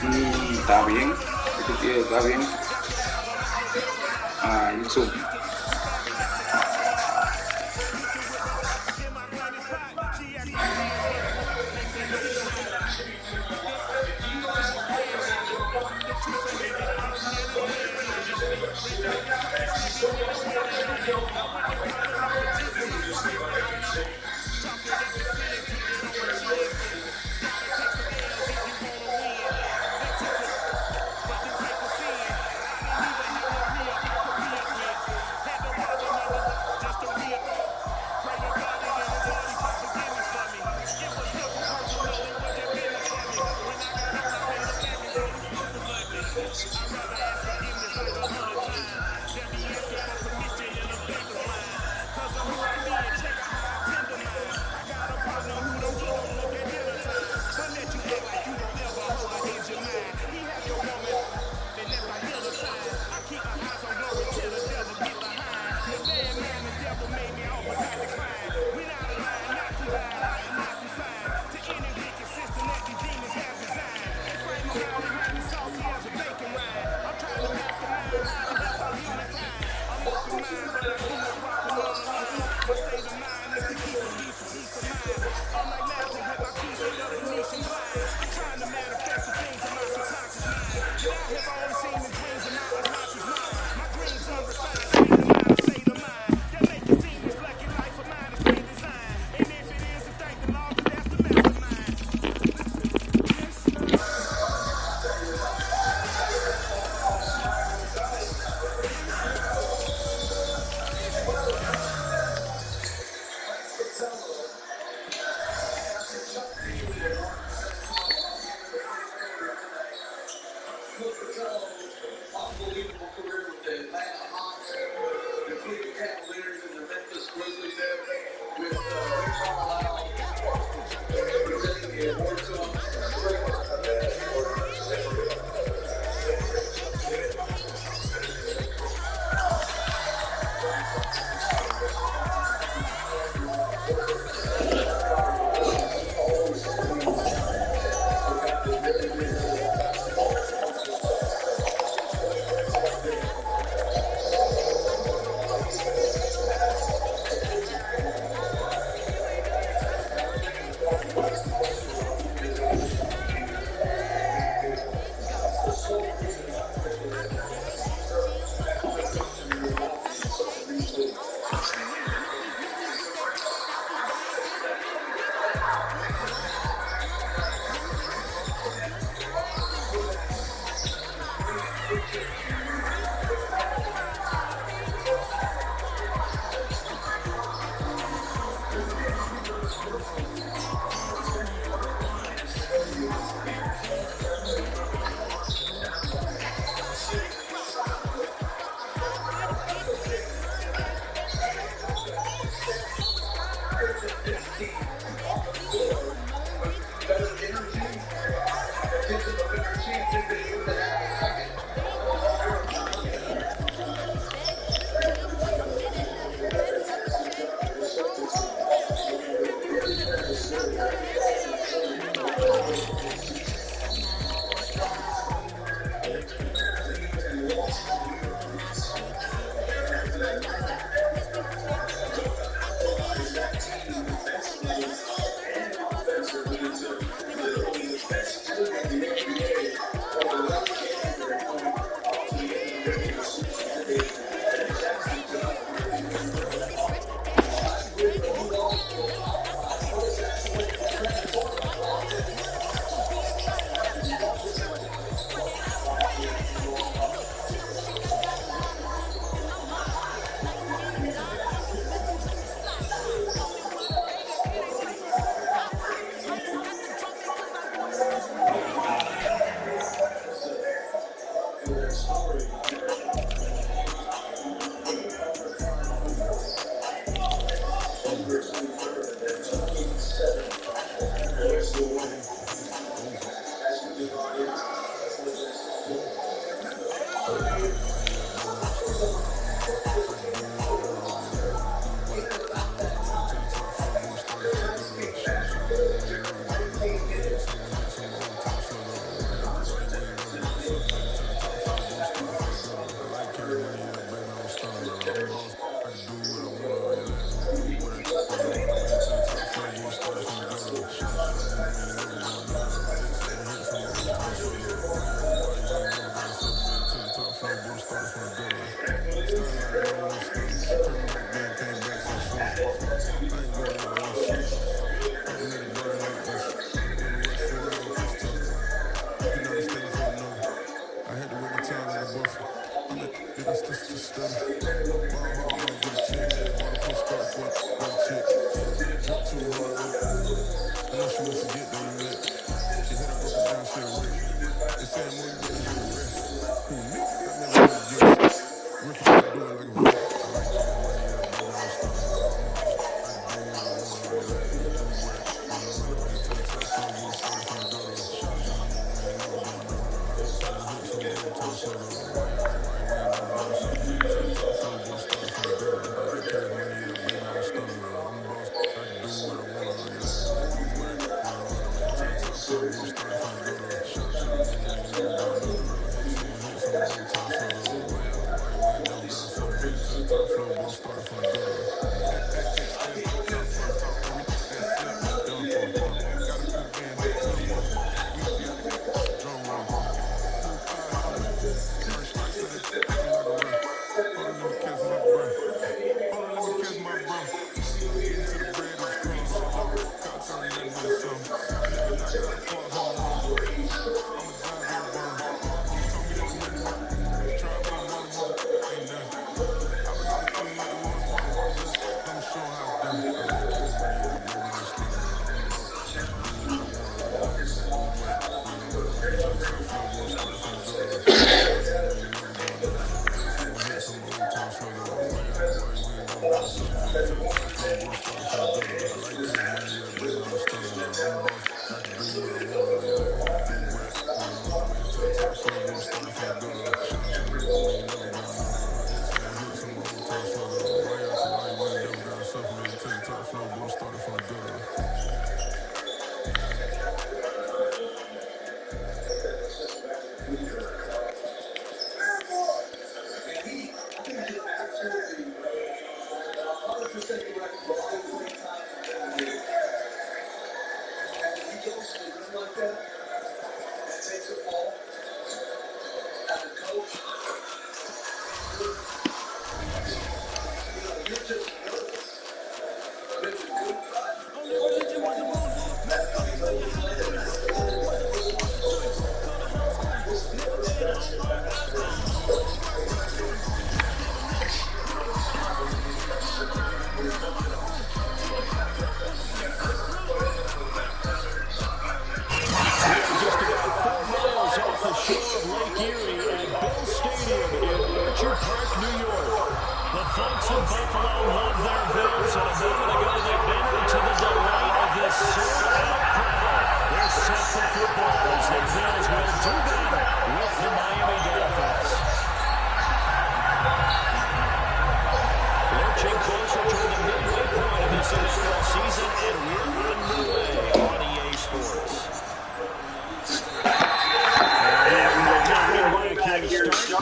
Está bien, está bien. Ah, YouTube.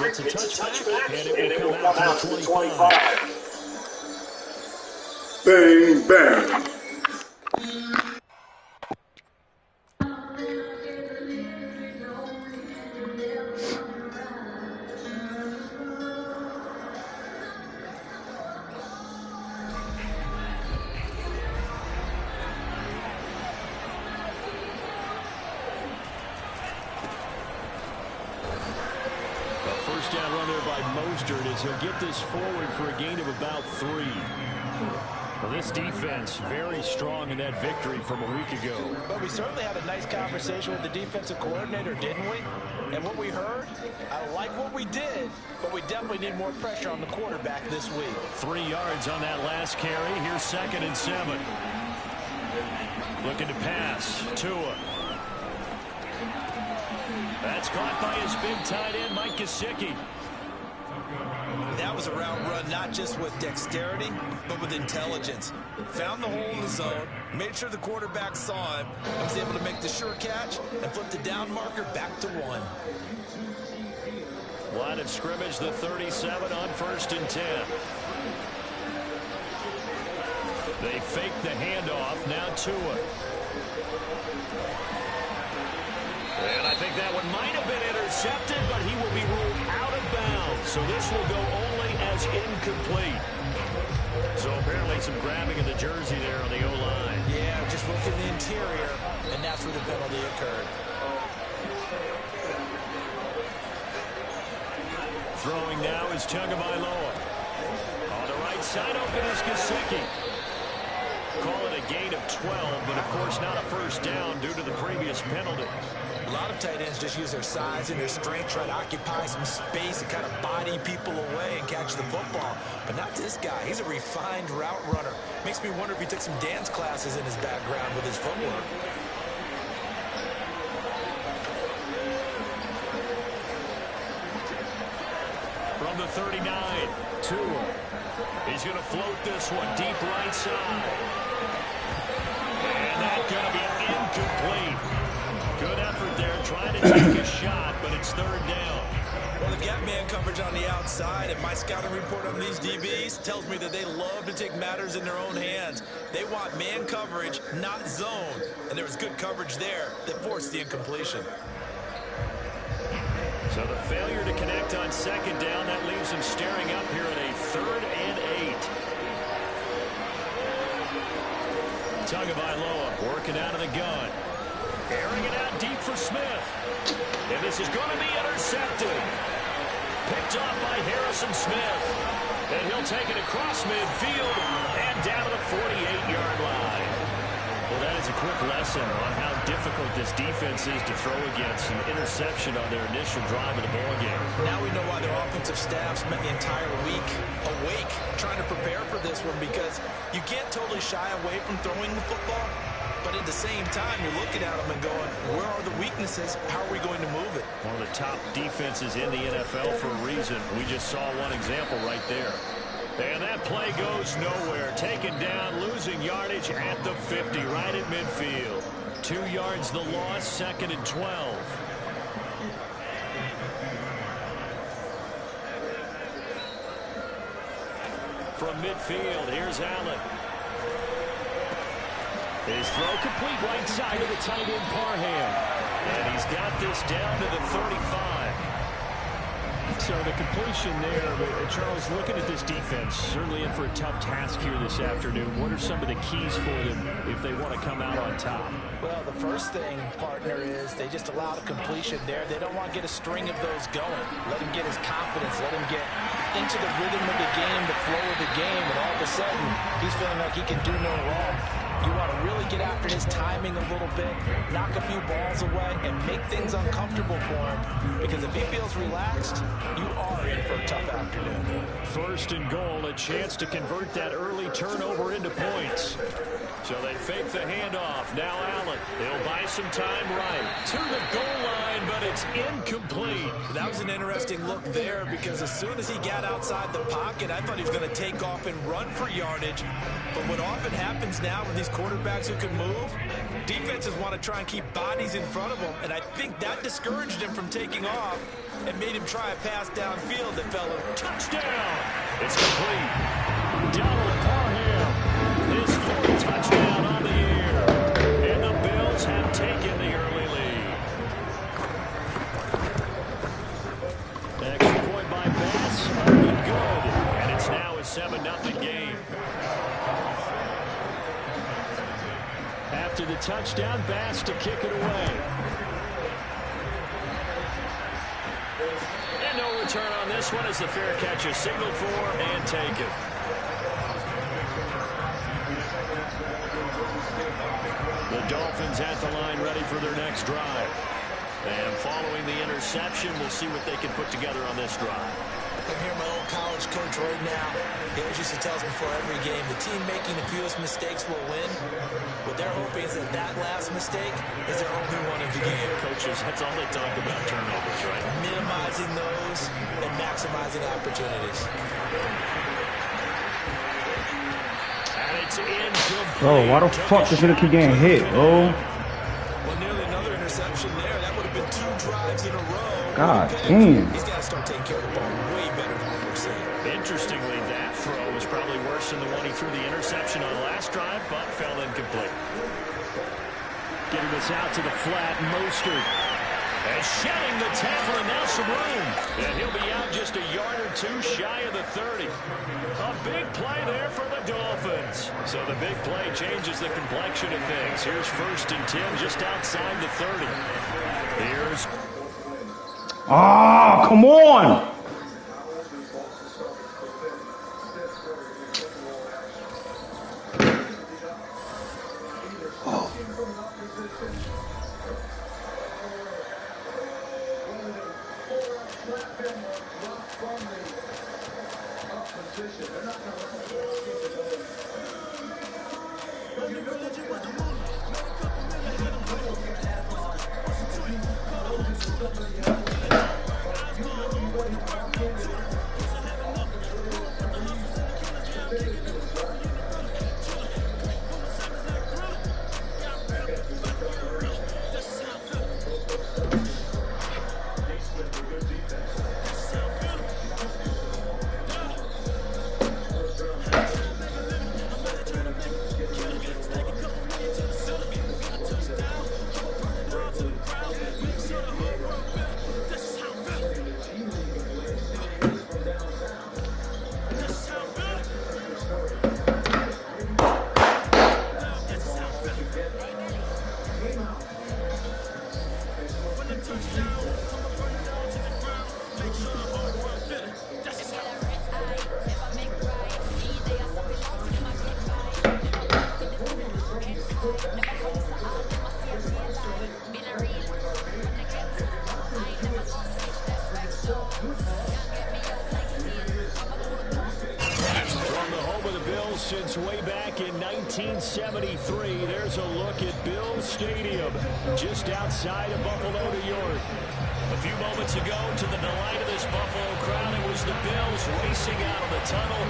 It's a touchback, and it will come out to the 25. Bang, bang. First down run there by Mostert as he'll get this forward for a gain of about 3. Well, this defense very strong in that victory from a week ago. But we certainly had a nice conversation with the defensive coordinator, didn't we? And what we heard, I like what we did, but we definitely need more pressure on the quarterback this week. 3 yards on that last carry. Here's 2nd and 7. Looking to pass. Tua. That's caught by his big tight end, Mike Gesicki. That was a route run not just with dexterity, but with intelligence. Found the hole in the zone, made sure the quarterback saw him, and was able to make the sure catch and flip the down marker back to 1. Line of scrimmage, the 37 on 1st and 10. They fake the handoff. Now Tua. And I think that one might have been intercepted, but he will be ruled out of bounds. So this will go only as incomplete. So apparently some grabbing of the jersey there on the O-line. Yeah, just look in the interior, and that's where the penalty occurred. Throwing now is Tagovailoa. On the right side, open is Gesicki. Call it a gain of 12, but of course not a first down due to the previous penalty. A lot of tight ends just use their size and their strength, try to occupy some space and kind of body people away and catch the football. But not this guy. He's a refined route runner. Makes me wonder if he took some dance classes in his background with his footwork. From the 39, Tua. He's going to float this one deep right side. And that's going to be incomplete. Good effort there, trying to take a shot, but it's third down. Well, they've got man coverage on the outside, and my scouting report on these DBs tells me that they love to take matters in their own hands. They want man coverage, not zone. And there was good coverage there that forced the incompletion. So the failure to connect on second down, that leaves him staring up here at a 3rd and 8. Tagovailoa working out of the gun. Airing it out deep for Smith. And this is going to be intercepted. Picked off by Harrison Smith. And he'll take it across midfield and down to the 48-yard line. Well, that is a quick lesson on how difficult this defense is to throw against. An interception on their initial drive of the ballgame. Now we know why their offensive staff spent the entire week awake trying to prepare for this one, because you can't totally shy away from throwing the football. But at the same time, you're looking at them and going, where are the weaknesses? How are we going to move it? One of the top defenses in the NFL for a reason. We just saw one example right there. And that play goes nowhere. Taken down, losing yardage at the 50, right at midfield. 2 yards the loss, 2nd and 12. From midfield, here's Allen. His throw complete right side of the tight end Parham. And he's got this down to the 35. So the completion there, but Charles, looking at this defense, certainly in for a tough task here this afternoon. What are some of the keys for them if they want to come out on top? Well, the first thing, partner, is they just allow the completion there. They don't want to get a string of those going. Let him get his confidence. Let him get into the rhythm of the game, the flow of the game, and all of a sudden, he's feeling like he can do no wrong. You want to really get after his timing a little bit, knock a few balls away, and make things uncomfortable for him. Because if he feels relaxed, you are in for a tough afternoon. 1st and goal, a chance to convert that early turnover into points. So they fake the handoff. Now Allen. They'll buy some time right to the goal line, but it's incomplete. That was an interesting look there, because as soon as he got outside the pocket, I thought he was going to take off and run for yardage. But what often happens now with these quarterbacks who can move, defenses want to try and keep bodies in front of them, and I think that discouraged him from taking off and made him try a pass downfield that fell in. Touchdown! It's complete. Donald Parham, his 4th touchdown on the year. And the Bills have taken the early lead. Extra point by Bass, up and good. And it's now a 7-0 game. After the touchdown, Bass to kick it away. And no return on this one as the fair catch is signaled for and taken. The Dolphins at the line, ready for their next drive. And following the interception, we'll see what they can put together on this drive. I'm here, my old college coach right now. He always used to tell us before every game, the team making the fewest mistakes will win. What they're hoping is that that last mistake is their only one of the game. Coaches, that's all they talk about, turnovers, right? Minimizing those and maximizing opportunities. And it's incomplete. Bro, why the fuck does it keep getting hit, bro? Well, nearly another interception there. That would have been 2 drives in a row. God damn. He's got to start taking care of the ball way better than what we're seeing. Interestingly, that throw was probably worse than the one he threw the interception on last drive, but fell incomplete. Getting this out to the flat, Mostert. And shedding the tackle, and now some room. And he'll be out just a yard or 2 shy of the 30. A big play there for the Dolphins. So the big play changes the complexion of things. Here's 1st and 10 just outside the 30. Here's... Ah, come on! Since way back in 1973, there's a look at Bills Stadium, just outside of Buffalo, New York. A few moments ago, to the delight of this Buffalo crowd, it was the Bills racing out of the tunnel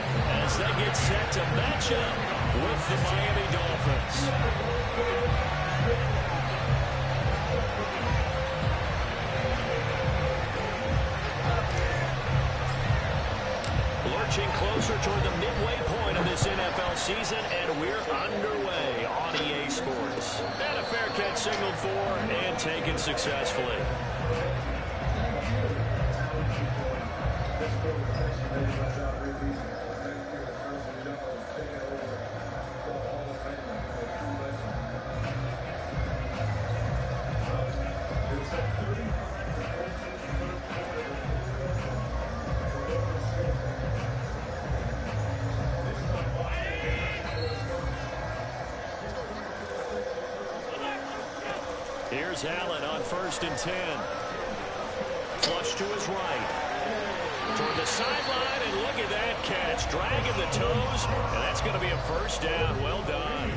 as they get set to match up with the Miami Dolphins. Lurching closer toward the midway point of this NFL season, and we're underway on EA Sports. And a fair catch signaled for and taken successfully. Here's Allen on 1st and 10. Flush to his right. Toward the sideline, and look at that catch. Dragging the toes, and that's going to be a first down. Well done.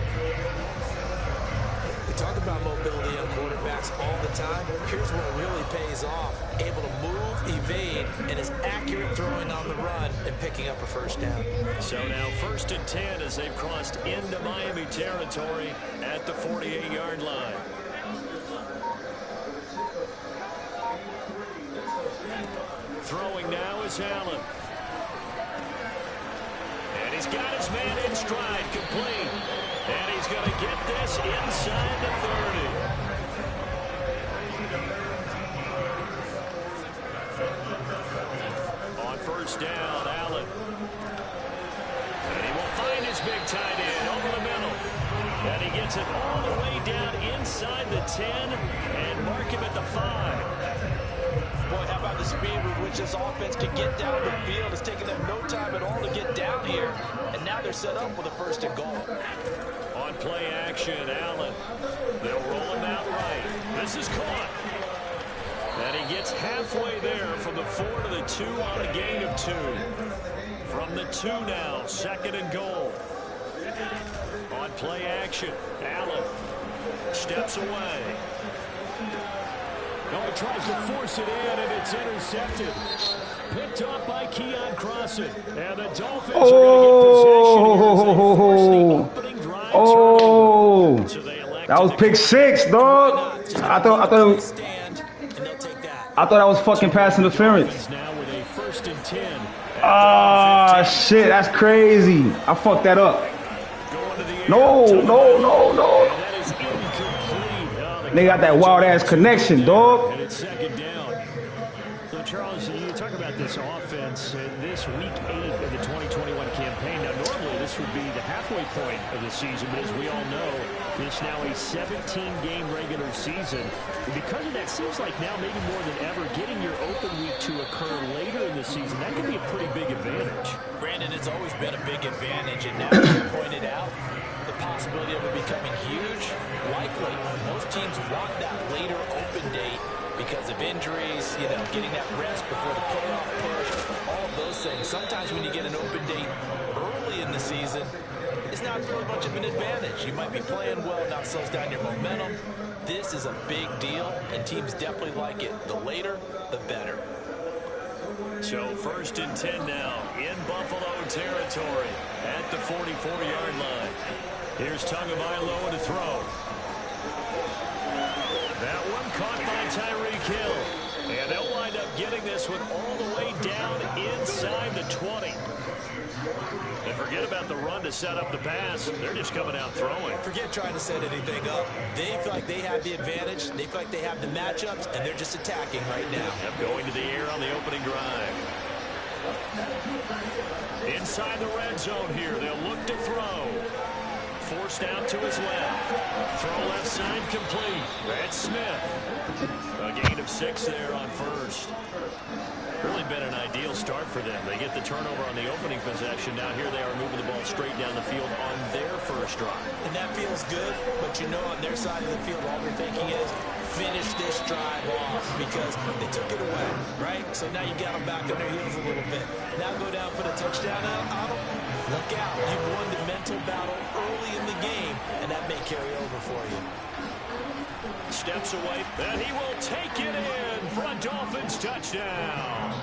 We talk about mobility on quarterbacks all the time. Here's where it really pays off. Able to move, evade, and is accurate throwing on the run and picking up a first down. So now 1st and 10 as they've crossed into Miami territory at the 48-yard line. Throwing now is Allen. And he's got his man in stride, complete. And he's going to get this inside the 30. On 1st down, Allen. And he will find his big tight end over the middle. And he gets it all the way down inside the 10 and mark him at the 5. Boy, how about the speed with which this offense can get down the field? It's taking them no time at all to get down here. And now they're set up with a 1st and goal. On play action, Allen. They'll roll him out right. This is caught. And he gets halfway there from the 4 to the 2 on a gain of 2. From the 2 now, 2nd and goal. On play action, Allen steps away. No, he tries to force it in, and it's intercepted. Picked up by Keon Crossan. And the Dolphins are going to get possession here as they force the opening drive turnover. So that was pick 6, dog. I thought that was fucking pass interference. Now with a 1st and 10. Ah, shit, that's crazy. I fucked that up. No. That is incomplete. They got that wild ass connection, dog. And it's 2nd down. So Charles, you talk about this offense this week 8 of the 2021 campaign. Now normally this would be the halfway point of the season, but as we all know, it's now a 17-game regular season. And because of that, seems like now maybe more than ever, getting your open week to occur later in the season, that could be a pretty big advantage. Brandon, it's always been a big advantage, and now you pointed out the possibility of it becoming huge. Likely, most teams want that later open date because of injuries, you know, getting that rest before the playoff push, all of those things. Sometimes when you get an open date early in the season, it's not really much of an advantage. You might be playing well, now it slows down your momentum. This is a big deal, and teams definitely like it. The later, the better. So 1st and 10 now in Buffalo territory at the 44-yard line. Here's Tagovailoa to throw. That one caught by Tyreek Hill. And they'll wind up getting this one all the way down inside the 20. And forget about the run to set up the pass. They're just coming out throwing. Forget trying to set anything up. They feel like they have the advantage. They feel like they have the matchups, and they're just attacking right now. Yep, going to the air on the opening drive. Inside the red zone here. They'll look to throw. Forced out to his left. Throw left side complete. That's Smith. A gain of 6 there on first. Really been an ideal start for them. They get the turnover on the opening possession. Now here they are moving the ball straight down the field on their first drive. And that feels good, but you know on their side of the field, all they're thinking is finish this drive off because they took it away, right? So now you got them back on their heels a little bit. Now go down for the touchdown out. Look out. You've won the mental battle early in the game, and that may carry over for you. Steps away, and he will take it in for a Dolphins touchdown.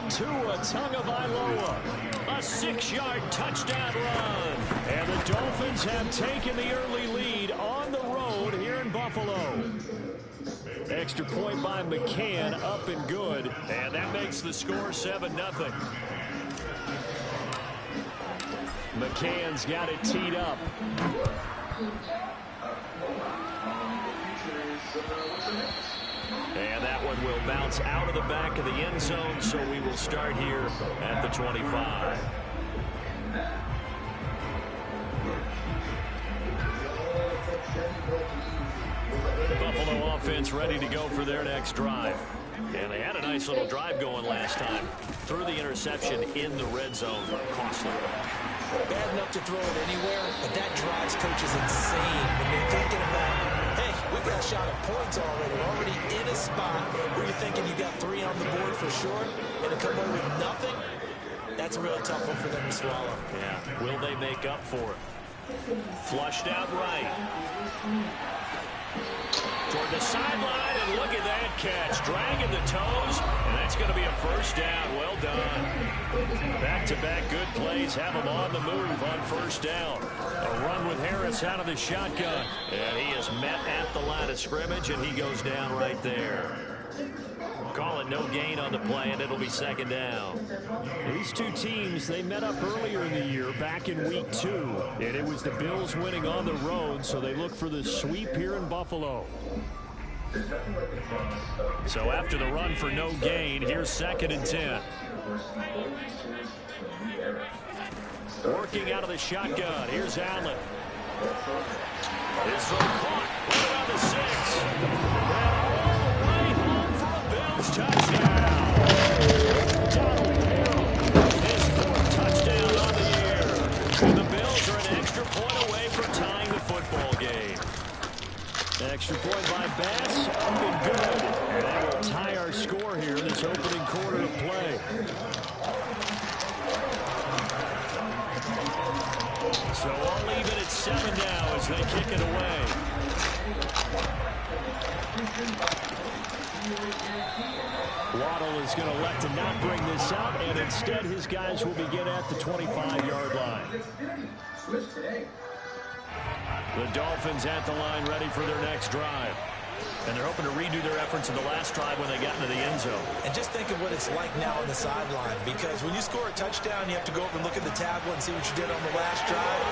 Tua Tagovailoa, a 6-yard touchdown run. And the Dolphins have taken the early lead on the road here in Buffalo. Extra point by McCann, up and good. And that makes the score 7-0. McCann's got it teed up. And that one will bounce out of the back of the end zone, so we will start here at the 25. Buffalo offense ready to go for their next drive. And they had a nice little drive going last time. Threw the interception in the red zone. Costly. Bad enough to throw it anywhere, but that drives coaches insane when they're thinking about, hey, we've got a shot at points already. We're already in a spot where you're thinking you got 3 on the board for sure, and to come away with nothing, that's a real tough one for them to swallow. Yeah, will they make up for it? Flushed out right. Toward the sideline, and look at that catch. Dragging the toes, and that's going to be a first down. Well done. Back-to-back good plays have him on the move on first down. A run with Harris out of the shotgun. And he is met at the line of scrimmage, and he goes down right there. Call it no gain on the play, and it'll be second down. These two teams, they met up earlier in the year, back in week 2. And it was the Bills winning on the road, so they look for the sweep here in Buffalo. So after the run for no gain, here's 2nd and 10. Working out of the shotgun. Here's Allen. His throw caught right around the 6. And all the way home for a Bills touchdown. Donald Bell, his 4th touchdown on the year. And the Bills are an extra point away from tying the football game. Extra point by Bass, up and good. And that will tie our score here in this opening quarter of play. So I'll leave it at 7 now as they kick it away. Waddle is going to elect to not bring this out, and instead his guys will begin at the 25-yard line. The Dolphins at the line ready for their next drive. And they're hoping to redo their efforts in the last drive when they got into the end zone. And just think of what it's like now on the sideline, because when you score a touchdown, you have to go over and look at the tablet and see what you did on the last drive.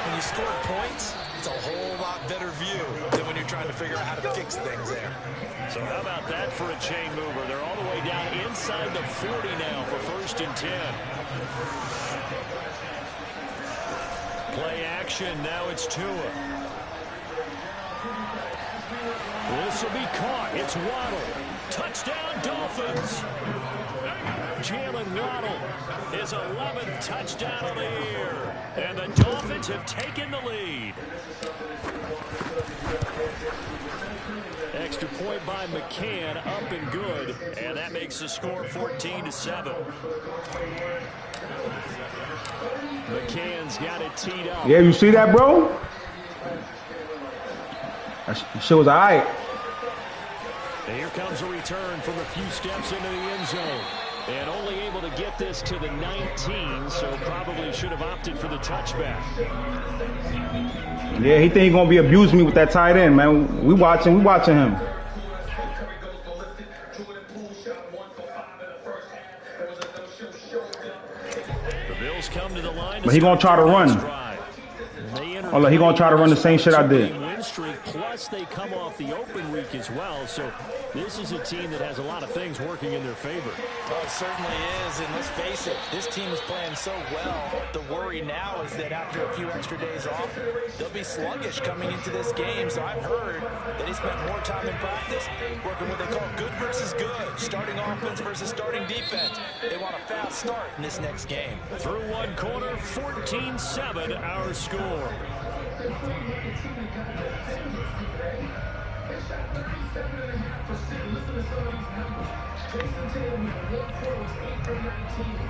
When you score points, it's a whole lot better view than when you're trying to figure out how to fix things there. So how about that for a chain mover? They're all the way down inside the 40 now for 1st and 10. Play action. Now it's Tua. This will be caught. It's Waddle. Touchdown, Dolphins. Jalen Waddle, his 11th touchdown of the year. And the Dolphins have taken the lead. Extra point by McCann, up and good. And that makes the score 14-7. McCann's got it teed up. Yeah, you see that, bro? That shit was all right. And here comes a return from a few steps into the end zone. And only able to get this to the 19, so probably should have opted for the touchback. Yeah, he think he gonna be abusing me with that tight end, man. We watching him. The Bills come to the line. But he gonna try to run. Oh, look, he gonna try to run the same shit I did. Plus, they come off the open week as well, so this is a team that has a lot of things working in their favor. Oh, it certainly is, and let's face it, this team is playing so well. The worry now is that after a few extra days off, they'll be sluggish coming into this game. So I've heard that he spent more time in practice working what they call good versus good, starting offense versus starting defense. They want a fast start in this next game. Through one quarter, 14-7 our score.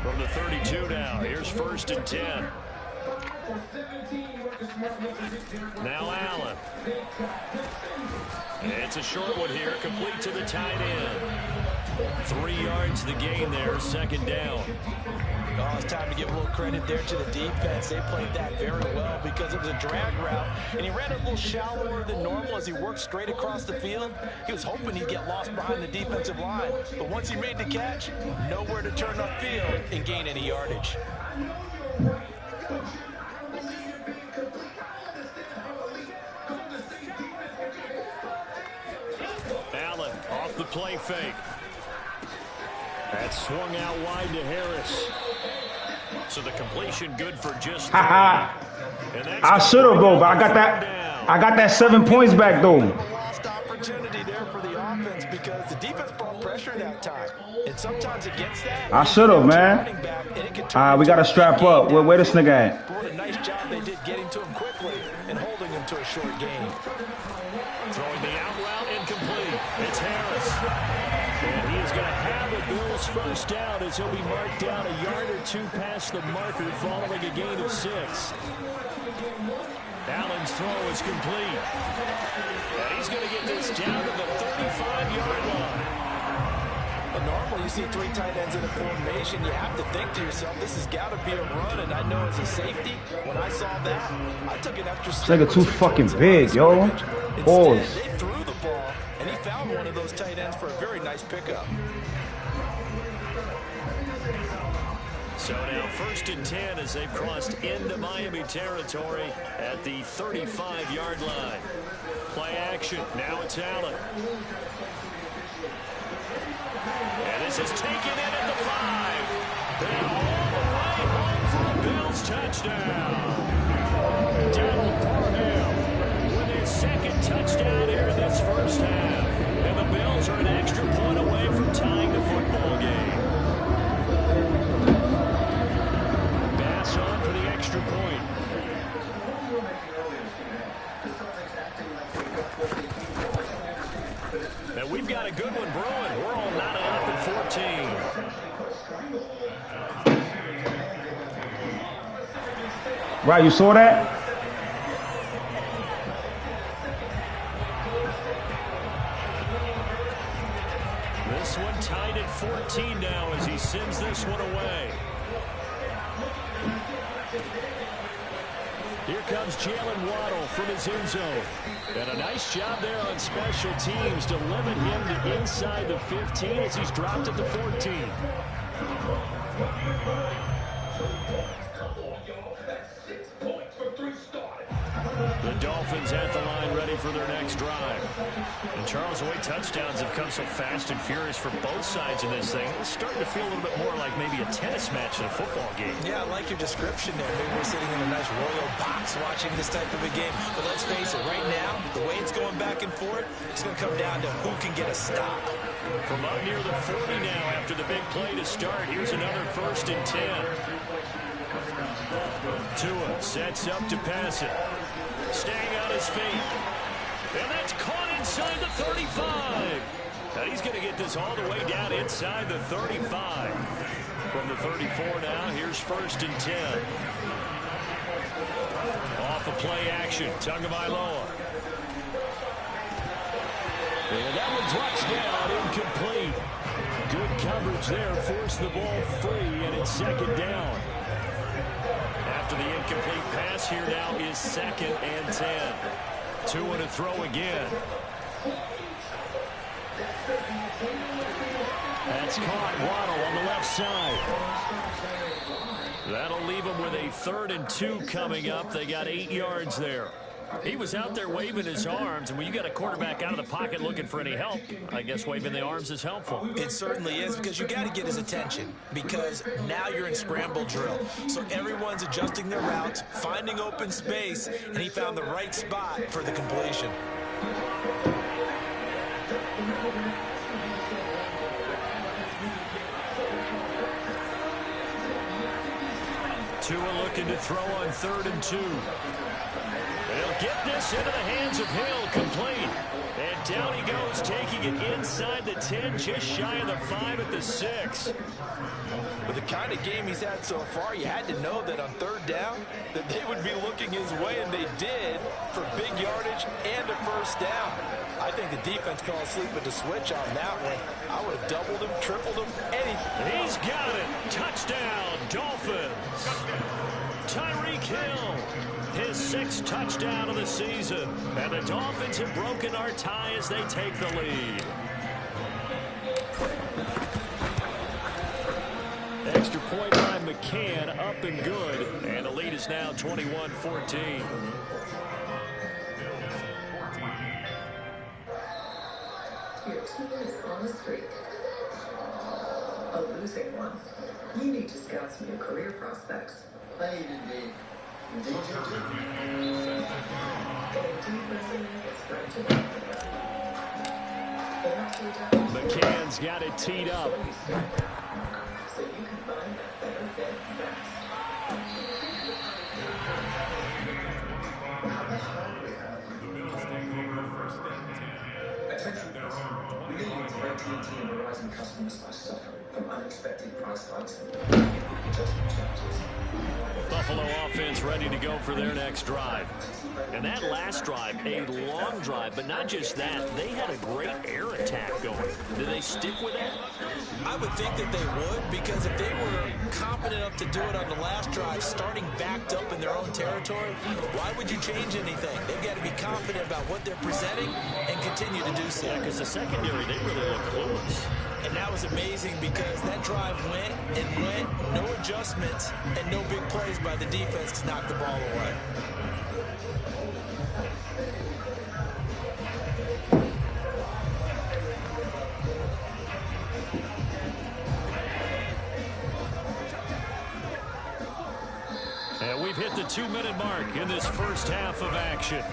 From the 32 now, here's 1st and 10. Now Allen. It's a short one here, complete to the tight end. 3 yards the gain there, 2nd down. Oh, it's time to give a little credit there to the defense. They played that very well because it was a drag route, and he ran it a little shallower than normal as he worked straight across the field. He was hoping he'd get lost behind the defensive line, but once he made the catch, nowhere to turn upfield and gain any yardage. Allen off the play fake. That swung out wide to Harris. So the completion good for just I should have, though, but I got that 7 points back, though. Lost opportunity there for the offense because the defense brought pressure that time. And sometimes it gets that. I should have, man. We got to strap up. Where this nigga at? What a nice job they did getting to him quickly and holding him to a short gain. Throwing the out route incomplete. It's Harris. And he is going to have a Bills first down as he'll be marked down a yard or two past the marker following a gain of 6. Allen's throw is complete. And he's going to get this down to the 35-yard line. But normally you see 3 tight ends in a formation, you have to think to yourself, this has got to be a run, and I know as a safety, when I saw that, I took an extra step. This nigga too fucking big, yo. Pause. Instead, they threw the ball, and he found one of those tight ends for a very nice pickup. So now 1st and 10 as they've crossed into Miami territory at the 35-yard line. Play action. Now it's Allen. And this is taken in at the 5. And all the way home for a Bills touchdown. Donald Parham with his 2nd touchdown here in this first half. And the Bills are an extra point away from tying the football game. Bass on for the extra point. And we've got a good one brewing. We're all knotted up at 14. Right, you saw that? This one tied at 14 now as he sends this one away. Here comes Jalen Waddle from his end zone. And a nice job there on special teams to limit him to inside the 15 as he's dropped at the 14. The Dolphins at the line ready for their next drive. And Charles, the way touchdowns have come so fast and furious for both sides of this thing, it's starting to feel a little bit more like maybe a tennis match in a football game. Yeah, I like your description there. Maybe we're sitting in a nice royal box watching this type of a game. But let's face it, right now, the way it's going back and forth, it's going to come down to who can get a stop. From up near the 40 now after the big play to start, here's another 1st and 10. Tua sets up to pass it. Staying on his feet. And that's caught inside the 35. And he's going to get this all the way down inside the 35. From the 34 now, here's 1st and 10. Off of play action, Tagovailoa. And that one drops down, incomplete. Good coverage there, forced the ball free, and it's 2nd down. After the incomplete pass, here now is 2nd and 10. 2 and a throw again. That's caught. Waddle on the left side. That'll leave them with a 3rd and 2 coming up. They got 8 yards there. He was out there waving his arms, and when you got a quarterback out of the pocket looking for any help, I guess waving the arms is helpful. It certainly is, because you got to get his attention, because now you're in scramble drill. So everyone's adjusting their routes, finding open space, and he found the right spot for the completion. Tua looking to throw on 3rd and 2. They'll get this into the hands of Hill, complete. And down he goes, taking it inside the 10, just shy of the 5 at the 6. With the kind of game he's had so far, you had to know that on 3rd down, that they would be looking his way, and they did, for big yardage and a 1st down. I think the defense called asleep with the switch on that one. I would have doubled him, tripled him, anything. He's got it. Touchdown, Dolphins. Tyreek Hill, his 6th touchdown of the season. And the Dolphins have broken our tie as they take the lead. Extra point by McCann, up and good. And the lead is now 21-14. Your team is on a streak. A losing one. You need to scout some new career prospects. Getting deep McCann's got it teed up. so you can find that better fit fast. Attention, millions of AT&T and Verizon customers are suffering from unexpected price hikes and adjustment charges. Buffalo offense ready to go for their next drive. And that last drive, a long drive, but not just that, they had a great air attack going. Did they stick with that? I would think that they would, because if they were confident enough to do it on the last drive, starting backed up in their own territory, why would you change anything? They've got to be confident about what they're presenting and continue to do so. Yeah, because the secondary, they really look clueless. And that was amazing, because that drive went and went, no adjustments, and no big plays by the defense to knock the ball away. And we've hit the 2-minute mark in this first half of action.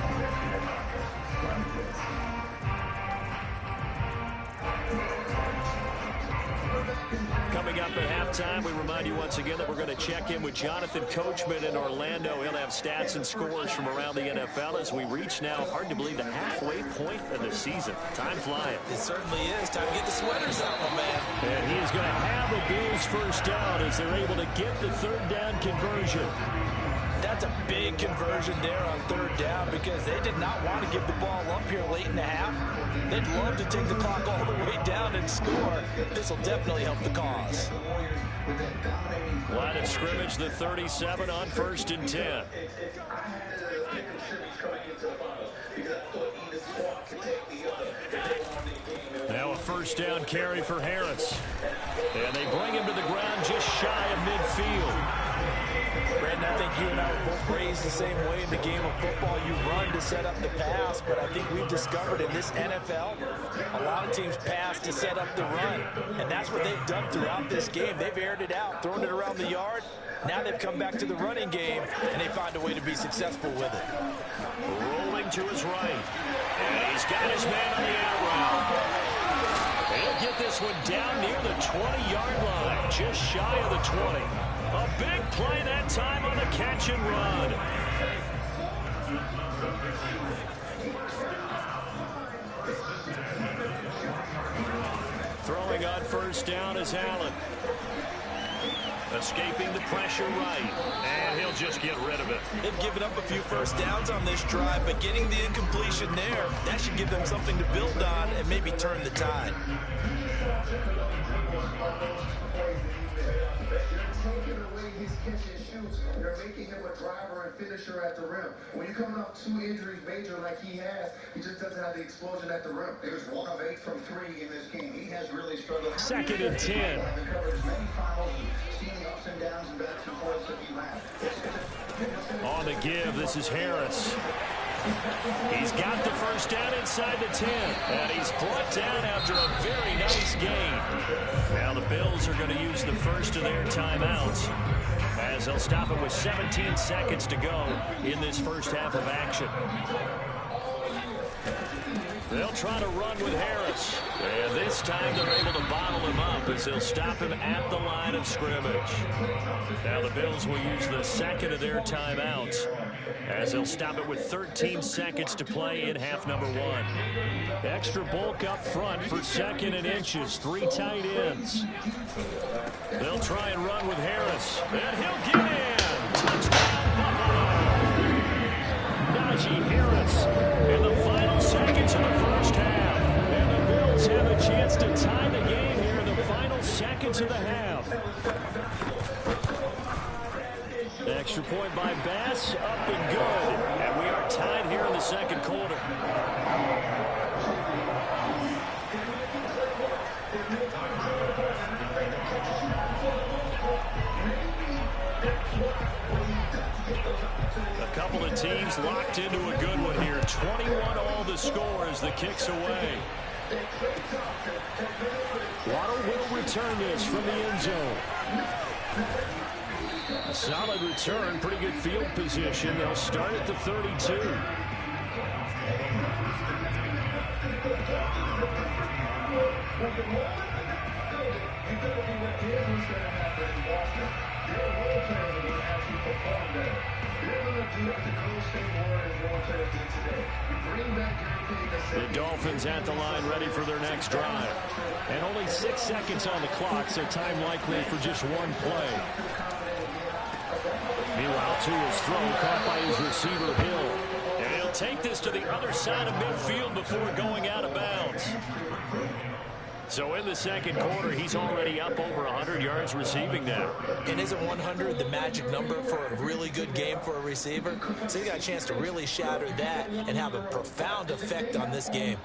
Coming up at halftime, we remind you once again that we're going to check in with Jonathan Coachman in Orlando. He'll have stats and scores from around the NFL as we reach now, hard to believe, the halfway point of the season. Time flying. It certainly is. Time to get the sweaters out, my man. And he is going to have a Bills first down as they're able to get the 3rd down conversion. That's a big conversion there on 3rd down, because they did not want to give the ball up here late in the half. They'd love to take the clock all the way down and score. This will definitely help the cause. Line of scrimmage, the 37 on 1st and 10. Now a 1st down carry for Harris. And they bring him to the ground just shy of midfield. Brandon, I think you and I were both raised the same way in the game of football. You run to set up the pass, but I think we've discovered in this NFL, a lot of teams pass to set up the run. And that's what they've done throughout this game. They've aired it out, thrown it around the yard. Now they've come back to the running game, and they find a way to be successful with it. Rolling to his right. And he's got his man on the out route. He'll get this one down near the 20-yard line, just shy of the 20. A big play that time on the catch and run. on first down is Allen. Escaping the pressure right. And he'll just get rid of it. They've given up a few first downs on this drive, but getting the incompletion there, that should give them something to build on and maybe turn the tide. You're making him a driver and finisher at the rim. When you're coming off 2 injuries major like he has, he just doesn't have the explosion at the rim. He was 1 of 8 from 3 in this game. He has really struggled. 2nd and 10. On the give, this is Harris. He's got the first down inside the 10. And he's brought down after a very nice gain. Now the Bills are going to use the first of their timeouts, as they'll stop it with 17 seconds to go in this first half of action. They'll try to run with Harris. And this time they're able to bottle him up as they'll stop him at the line of scrimmage. Now the Bills will use the second of their timeouts, as they'll stop it with 13 seconds to play in half number 1. Extra bulk up front for 2nd and inches. 3 tight ends. They'll try and run with Harris. And he'll get in. Touchdown, Buffalo. Najee Harris in the final seconds of the first half. And the Bills have a chance to tie the game here in the final seconds of the half. The extra point by Bass, up and good. And we are tied here in the second quarter. A couple of teams locked into a good one here. 21 all the score as the kick's away. Waddle will return this from the end zone. A solid return, pretty good field position. They'll start at the 32. The Dolphins at the line, ready for their next drive. And only 6 seconds on the clock, so time likely for just one play. Meanwhile, Tua's throw caught by his receiver, Hill. And he'll take this to the other side of midfield before going out of bounds. So in the second quarter, he's already up over 100 yards receiving now. And isn't 100 the magic number for a really good game for a receiver? So he got a chance to really shatter that and have a profound effect on this game.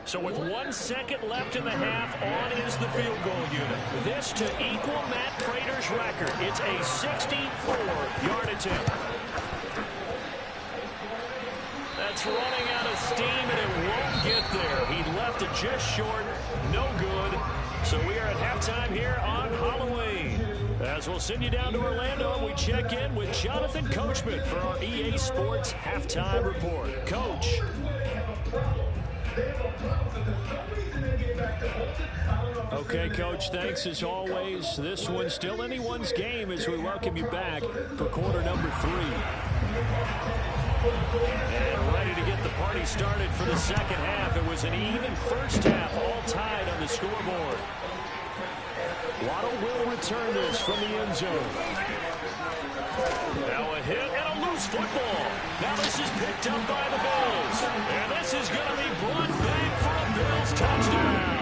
So with 1 second left in the half, on is the field goal unit. This to equal Matt Prater's record. It's a 64-yard attempt. That's running out of steam, and it won't get there. He left it just short. No good. So we are at halftime here on Halloween. As we'll send you down to Orlando, and we check in with Jonathan Coachman for our EA Sports Halftime Report. Coach. Okay, Coach, thanks as always. This one's still anyone's game as we welcome you back for quarter number 3. And ready to get the party started for the second half. It was an even first half, all tied on the scoreboard. Waddle will return this from the end zone. Now a hit and a loose football. Now this is picked up by the Bills. And this is going to be brought back for a Bills touchdown.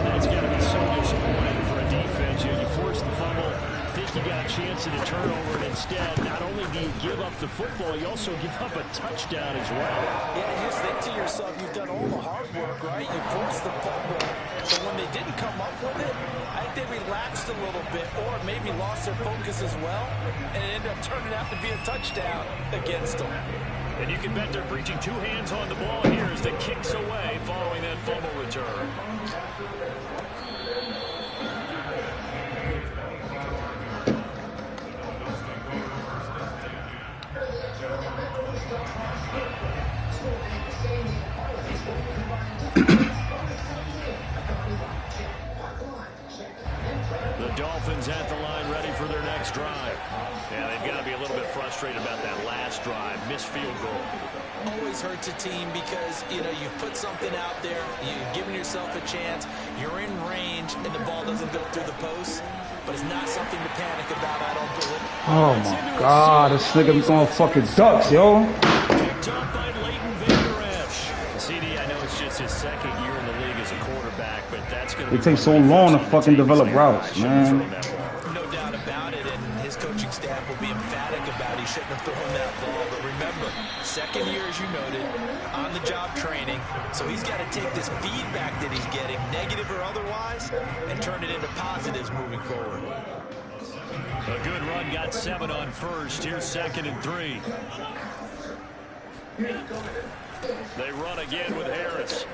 That's got to be so disappointing for a defense. You force the fumble, think you got a chance at a turnover, and instead, not only do you give up the football, you also give up a touchdown as well. Yeah, you just think to yourself, you've done all the hard work, right? You forced the fumble. So when they didn't come up with it, I think they relaxed a little bit or maybe lost their focus as well, and it ended up turning out to be a touchdown against them. And you can bet they're preaching 2 hands on the ball here as the kick's away following that fumble return. The Dolphins at the line ready for their next drive. Yeah, they've got to be a little bit frustrated about that last drive. Missed field goal. Always hurts a team because, you know, you've put something out there, you've given yourself a chance, you're in range, and the ball doesn't go through the post. But it's not something to panic about, I don't believe. Oh my God, this nigga be throwing fucking ducks, yo. Picked up by Leighton Vander Esch. CD, I know it's just his second year in the league as a quarterback, but that's going to be. It takes so long to fucking develop routes, man. No doubt about it, and his coaching staff will be emphatic about he shouldn't have thrown that ball. But remember, second year, as you noted, on-the-job training, so he's got to take this feedback that he's getting, negative or otherwise, and turn it into positives moving forward. A good run, got 7 on first. Here's 2nd and 3. They run again with Harris.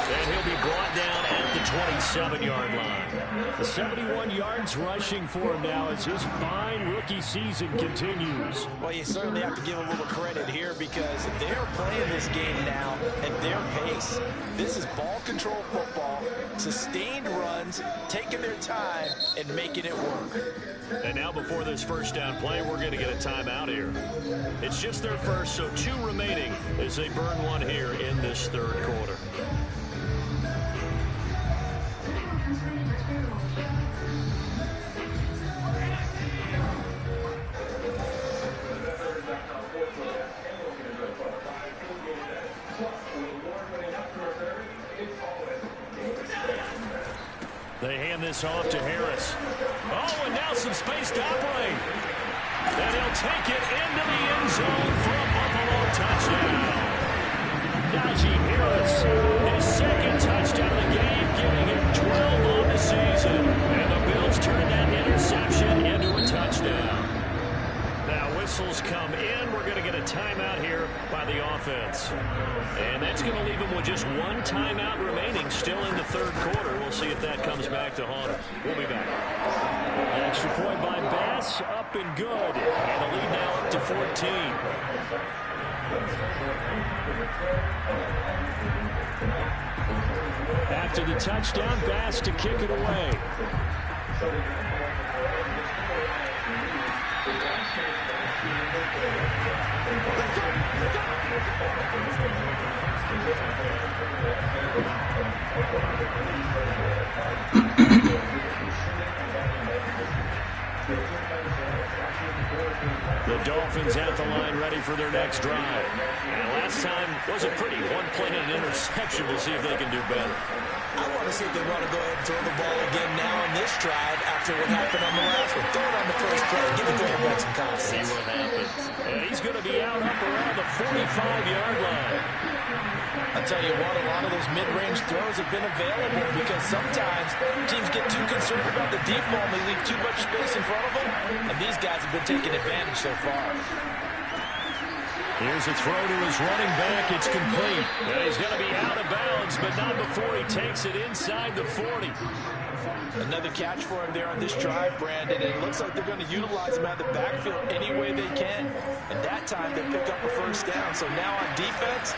And he'll be brought down at the 27-yard line. The 71 yards rushing for him now as his fine rookie season continues. Well, you certainly have to give a little credit here because they're playing this game now at their pace. This is ball control football, sustained runs, taking their time, and making it work. And now before this first down play, we're going to get a timeout here. It's just their first, so 2 remaining as they burn one here in this third quarter. They hand this off to Harris. Oh, and now some space to operate. And he'll take it into the end zone for a Buffalo touchdown. Najee Harris, his 2nd touchdown of the game, giving him 12 on the season. And the Bills turn that interception into a touchdown. Now whistles come in. We're going to get a timeout here by the offense. And that's going to leave them with just 1 timeout remaining still in the third quarter. We'll see if that comes back to haunt them. We'll be back. Extra point by Bass, up and good. And the lead now up to 14. After the touchdown, Bass to kick it away. The Dolphins at the line ready for their next drive. And last time was a pretty one play and an interception. We'll see if they can do better. I want to see if they want to go ahead and throw the ball again now on this drive after what happened on the last one. Throw it on the first play. Give the quarterback some confidence. See what happens. And he's going to be out up around the 45-yard line. I'll tell you what, a lot of those mid-range throws have been available because sometimes teams get too concerned about the deep ball and they leave too much space in front of them, and these guys have been taking advantage so far. Here's a throw to his running back. It's complete. And he's going to be out of bounds, but not before he takes it inside the 40. Another catch for him there on this drive, Brandon. And it looks like they're going to utilize him out of the backfield any way they can. And that time they pick up a first down. So now on defense,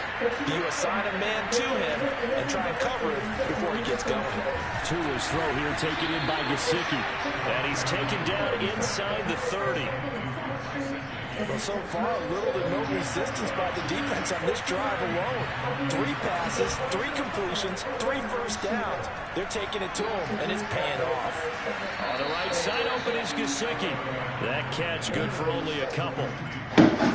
you assign a man to him and try and cover him before he gets going. Tua's throw here taken in by Gesicki. And he's taken down inside the 30. Well, so far, little to no resistance by the defense on this drive alone. 3 passes, 3 completions, 3 first downs. They're taking it to him, and it's paying off. On the right side open is Gesicki. That catch good for only a couple.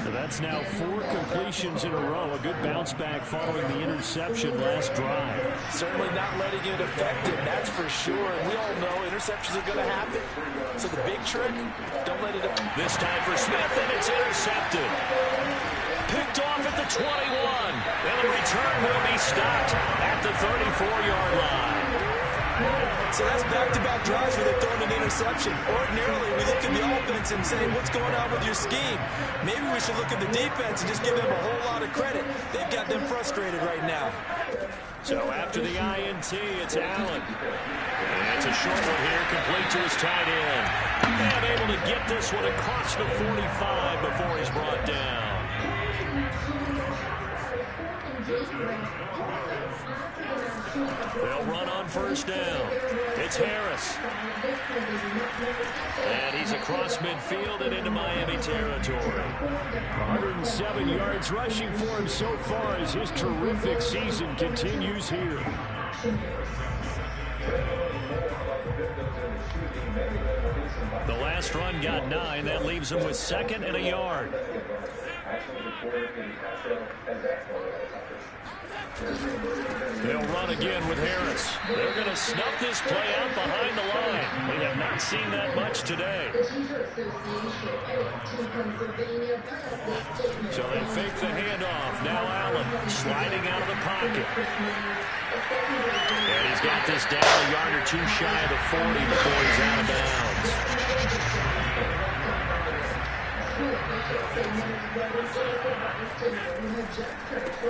So that's now 4 completions in a row. A good bounce back following the interception last drive. Certainly not letting it affect him, that's for sure. And we all know interceptions are going to happen. So the big trick, don't let it affect. This time for Smith, and it's intercepted. Picked off at the 21. And the return will be stopped at the 34-yard line. So that's back-to-back drives where they're throwing an interception. Ordinarily, we look at the offense and say, what's going on with your scheme? Maybe we should look at the defense and just give them a whole lot of credit. They've got them frustrated right now. So after the INT, it's Allen. And it's a short one here, complete to his tight end. And able to get this one across the 45 before he's brought down. They'll run on first down. It's Harris. And he's across midfield and into Miami territory. 107 yards rushing for him so far as his terrific season continues here. The last run got 9. That leaves him with 2nd and a yard. They'll run again with Harris. They're going to snuff this play out behind the line. We have not seen that much today. So they fake the handoff. Now Allen sliding out of the pocket. And he's got this down a yard or 2 shy of the 40 before he's out of bounds.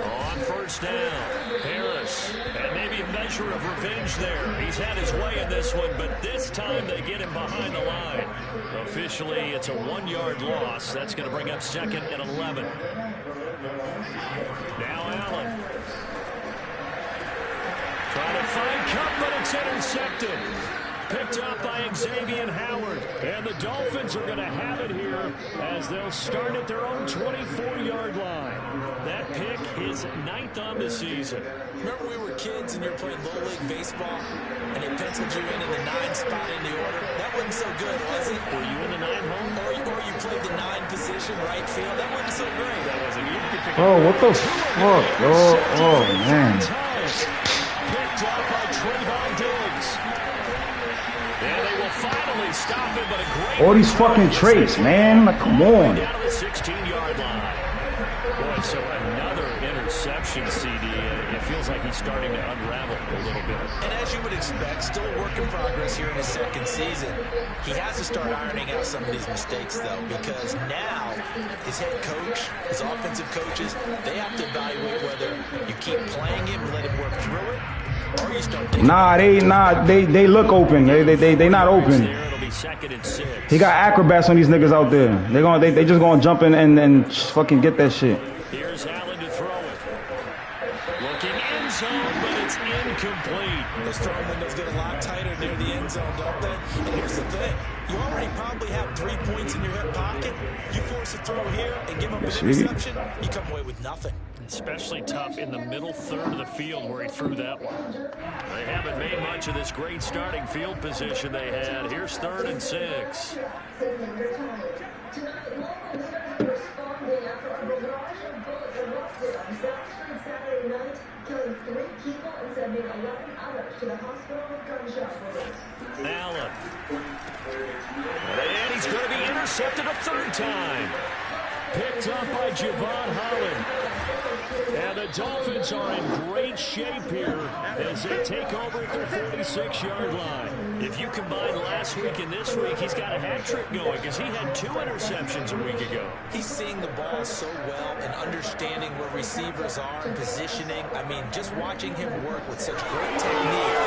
On first down, Harris, and maybe a measure of revenge there. He's had his way in this one, but this time they get him behind the line. Officially, it's a 1-yard loss. That's going to bring up 2nd and 11. Now Allen. Trying to find Kupp, but it's intercepted. Picked up by Xavier Howard. And the Dolphins are going to have it here as they'll start at their own 24-yard line. That pick is 9th on the season. Remember we were kids and you were playing Little League baseball and they penciled you in the 9 spot in the order? That wasn't so good, was it? Were you in the 9 home? Or you played the 9 position, right field? That wasn't so great. That wasn't you. Oh, what the fuck, yo? Oh, man. Picked up by Trayvon Diggs. And they will finally stop it, but a great... All these fucking traits, man. Like, come on. Down to the 16-yard line. Boy, so another interception, CD. It feels like he's starting to unravel a little bit. And as you would expect, still a work in progress here in his 2nd season. He has to start ironing out some of his mistakes, though, because now his head coach, his offensive coaches, they have to evaluate whether you keep playing him and let him work through it, or you start taking they look open. They not open. It'll be 2nd and 6. He got acrobats on these niggas out there. They just gonna jump in and fucking get that shit. Here's Allen to throw it. Looking end zone, but it's incomplete. Those throwing windows get a lot tighter near the end zone, don't they? And here's the thing. You already probably have 3 points in your hip pocket. You force a throw here and give up an interception, you come away with nothing. Especially tough in the middle third of the field where he threw that one. They haven't made much of this great starting field position they had. Here's 3rd and 6. Allen. And he's going to be intercepted a 3rd time. Picked up by Javon Holland. And the Dolphins are in great shape here as they take over at their 46-yard line. If you combine last week and this week, he's got a hat trick going because he had 2 interceptions a week ago. He's seeing the ball so well and understanding where receivers are and positioning. I mean, just watching him work with such great technique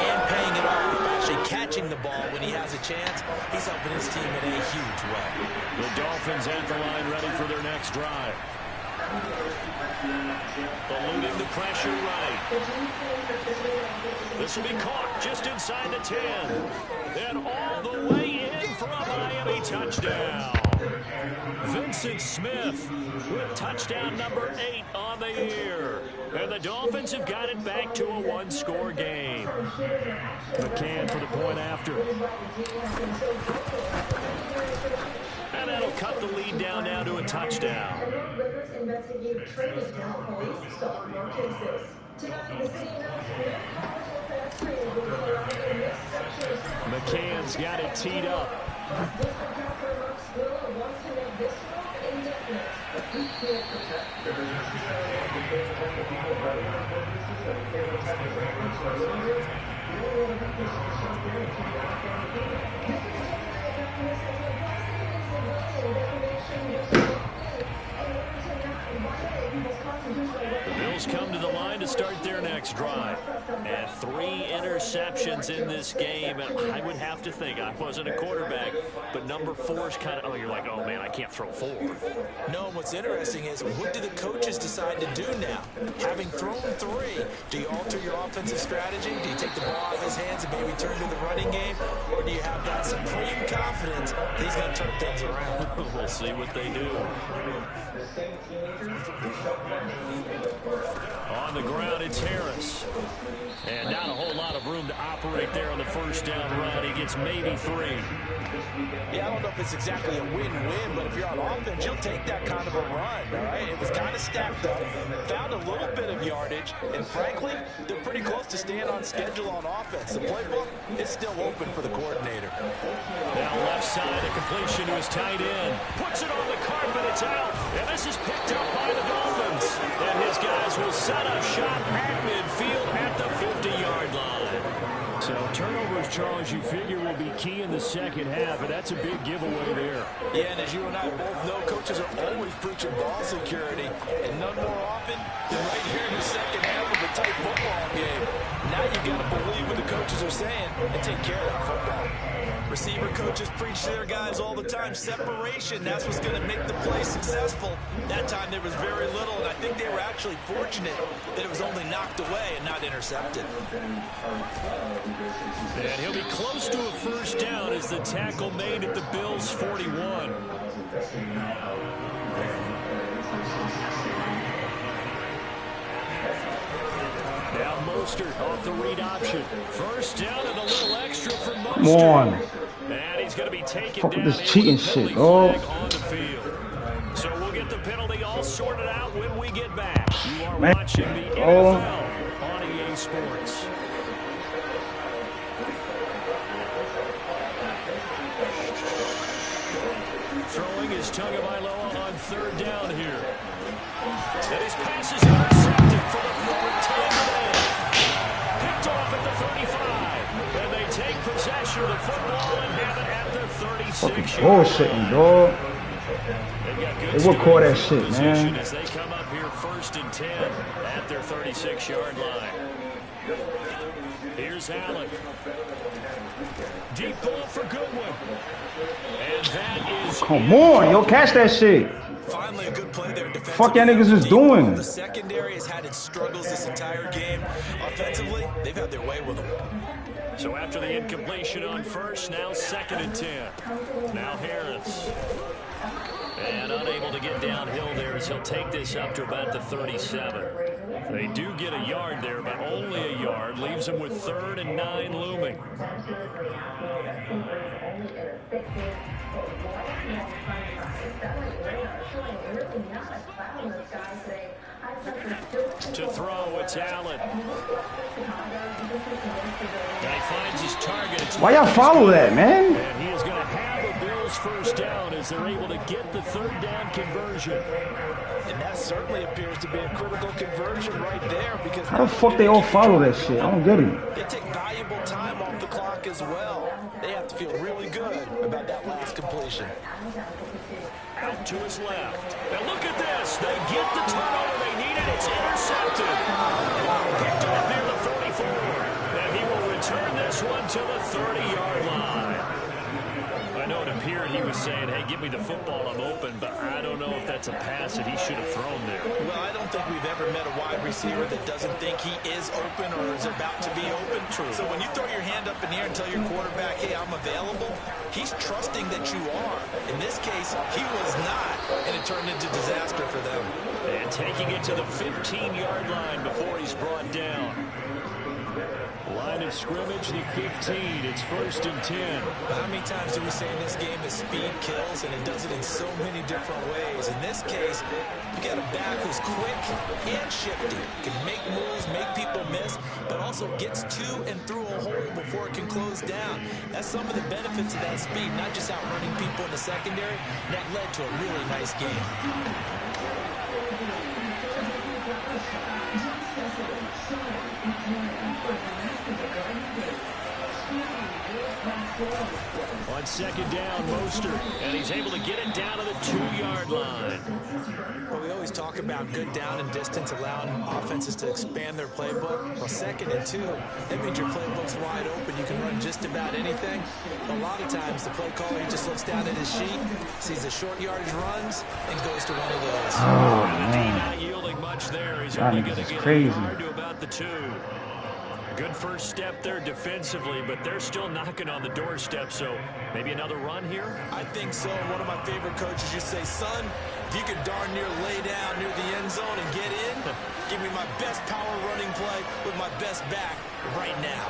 and paying it off, actually catching the ball when he has a chance, he's helping his team in a huge way. The Dolphins at the line ready for their next drive. Eluding the pressure right. This will be caught just inside the 10. And all the way in for a Miami touchdown. Vincent Smith with touchdown number 8 on the year. And the Dolphins have got it back to a 1-score game. McCann for the point after. And that'll cut the lead down now to a touchdown. McCann's got it teed up. The Bills Eagles come to the line to start their next drive. And 3 interceptions in this game. And I would have to think, I wasn't a quarterback, but number 4 is kind of, you're like, oh, man, I can't throw 4. No, and what's interesting is, what do the coaches decide to do now? Having thrown 3, do you alter your offensive strategy? Do you take the ball out of his hands and maybe turn to the running game? Or do you have that supreme confidence that he's going to turn things around? We'll see what they do. On the ground, it's Harris. And not a whole lot of room to operate there on the first down run. He gets maybe 3. Yeah, I don't know if it's exactly a win-win, but if you're on offense, you'll take that kind of a run, all right? It was kind of stacked up, found a little bit of yardage, and frankly, they're pretty close to staying on schedule on offense. The playbook is still open for the coordinator. Now left side, a completion to his tight end. Puts it on the carpet, it's out. And this is picked up by the Dolphins. And his guys will set up shop at midfield at the 50-yard line. So turnovers, Charles, you figure will be key in the second half, and that's a big giveaway there. Yeah, and as you and I both know, coaches are always preaching ball security, and none more often than right here in the second half of a tight football game. Now you got to believe what the coaches are saying and take care of that football. Receiver coaches preach to their guys all the time. Separation, that's what's going to make the play successful. That time there was very little, and I think they were actually fortunate that it was only knocked away and not intercepted. And he'll be close to a first down as the tackle made at the Bills' 41. Now Mostert off the read option. First down and a little extra for Mostert. Come on. And he's going to be taken Fuck down. with this cheating shit, oh. On the field. So we'll get the penalty all sorted out when we get back. You are Man. watching the NFL on EA Sports. Throwing is Tagovailoa on third down here. And his pass is intercepted for the fourth time today. Picked off at the 35. And they take possession of the football and have it at the 36-yard Bullshitting, dog. They will call that shit, man. As they come up here first and 10 at their 36-yard line. Here's Allen. Deep ball for Goodwin. And that is... Come on, yo, catch that shit. Finally, a good play there defensively. Fuck y'all niggas is doing. The secondary has had its struggles this entire game. Offensively, they've had their way with them. So after the incompletion on first, now second and 10. Now Harris. And unable to get downhill there as he'll take this up to about the 37. They do get a yard there, but only a yard. Leaves them with 3rd and 9 looming. To throw, it's Allen. Guy finds his target. Why y'all follow that, man? And he is going to have a Bills first down as they're able to get the 3rd down conversion. And that certainly appears to be a critical conversion right there, because How the fuck they all follow that shit? I don't get it. they take valuable time off the clock as well. They have to feel really good about that last completion. Out to his left. Now look at this. They get the turnover they needed. It's intercepted. Picked off near the 44. And he will return this one to the 30-yard line. I know it appeared he was saying, hey, give me the football, I'm open, but I don't know if that's a pass that he should have thrown there. Well, I don't think we've ever met a wide receiver that doesn't think he is open or is about to be open. True. So when you throw your hand up in the air and tell your quarterback, hey, I'm available, he's trusting that you are. In this case, he was not, and it turned into disaster for them. And taking it to the 15-yard line before he's brought down. Line of scrimmage, the 15. It's 1st and 10. How many times do we say in this game that speed kills, and it does it in so many different ways? In this case, you got a back who's quick and shifty, can make moves, make people miss, but also gets to and through a hole before it can close down. That's some of the benefits of that speed, not just outrunning people in the secondary. That led to a really nice game. On second down, Mostert, and he's able to get it down to the 2-yard line. Well, we always talk about good down and distance, allowing offenses to expand their playbook. Well, 2nd and 2, that means your playbook's wide open. You can run just about anything. A lot of times, the play caller just looks down at his sheet, sees the short yardage runs, and goes to one of those. Oh, The D man. not yielding much there. He's That only nigga's going to get crazy. a yard to about the 2. Good first step there defensively, but they're still knocking on the doorstep, so maybe another run here? I think so. One of my favorite coaches used to say, son, if you could darn near lay down near the end zone and get in, give me my best power running play with my best back right now.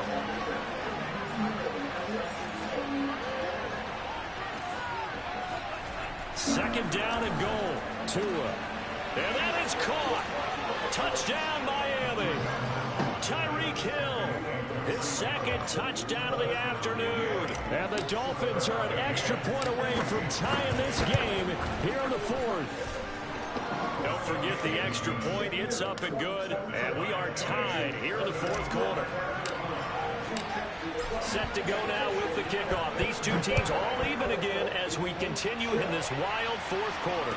Second down and goal. Tua. And that is caught. Touchdown, Miami. Tyreek Hill. His second touchdown of the afternoon. And the Dolphins are an extra point away from tying this game here in the 4th. Don't forget the extra point. It's up and good. And we are tied here in the 4th quarter. Set to go now with the kickoff. These two teams all even again as we continue in this wild 4th quarter.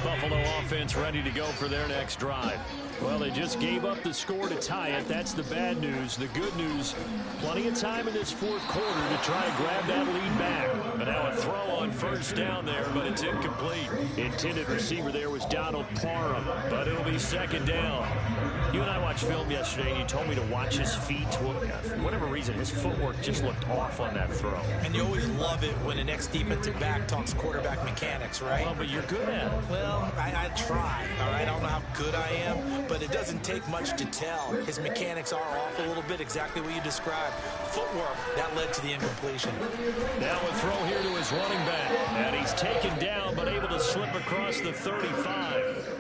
Buffalo offense ready to go for their next drive. Well, they just gave up the score to tie it. That's the bad news. The good news, plenty of time in this 4th quarter to try and grab that lead back. But now a throw on first down there, but it's incomplete. Intended receiver there was Donald Parham. But it'll be second down. You and I watched film yesterday, and you told me to watch his feet. Well, for whatever reason, his footwork just looked off on that throw. And you always love it when the next defensive back talks quarterback mechanics, right? Well, but you're good at it. Well, I try, all right? I don't know how good I am, but it doesn't take much to tell. His mechanics are off a little bit, exactly what you described. Footwork, that led to the incompletion. Now a throw here to his running back. And he's taken down, but able to slip across the 35.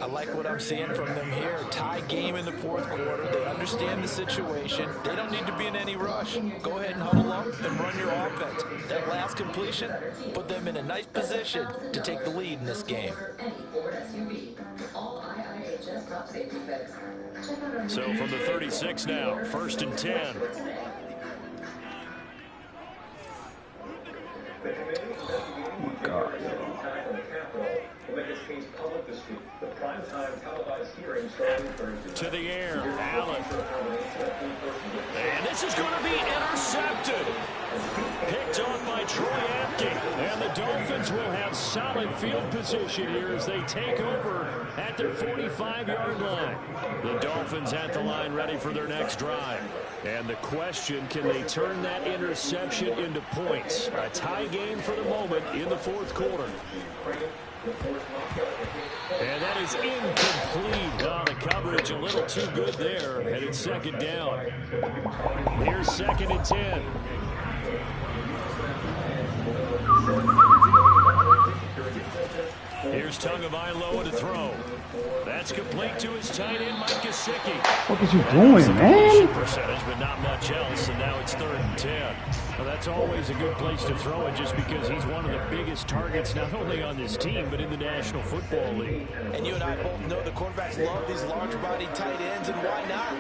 I like what I'm seeing from them here. Tie game in the 4th quarter. They understand the situation. They don't need to be in any rush. Go ahead and huddle up and run your offense. That last completion put them in a nice position to take the lead in this game. So from the 36 now, 1st and 10. Oh, my God. To the air, Allen. And this is going to be intercepted. Picked on by Troy Apke. And the Dolphins will have solid field position here as they take over at their 45-yard line. The Dolphins at the line ready for their next drive. And the question, can they turn that interception into points? A tie game for the moment in the 4th quarter. And that is incomplete. Oh, the coverage a little too good there. And it's second down. Here's 2nd and 10. Here's Tagovailoa to throw. That's complete to his tight end, Mike Gesicki. What is you doing, man? Percentage, but not much else, and now it's 3rd and 10. Well, that's always a good place to throw it just because he's one of the biggest targets not only on this team but in the National Football League. And you and I both know the quarterbacks love these large-body tight ends, and why not?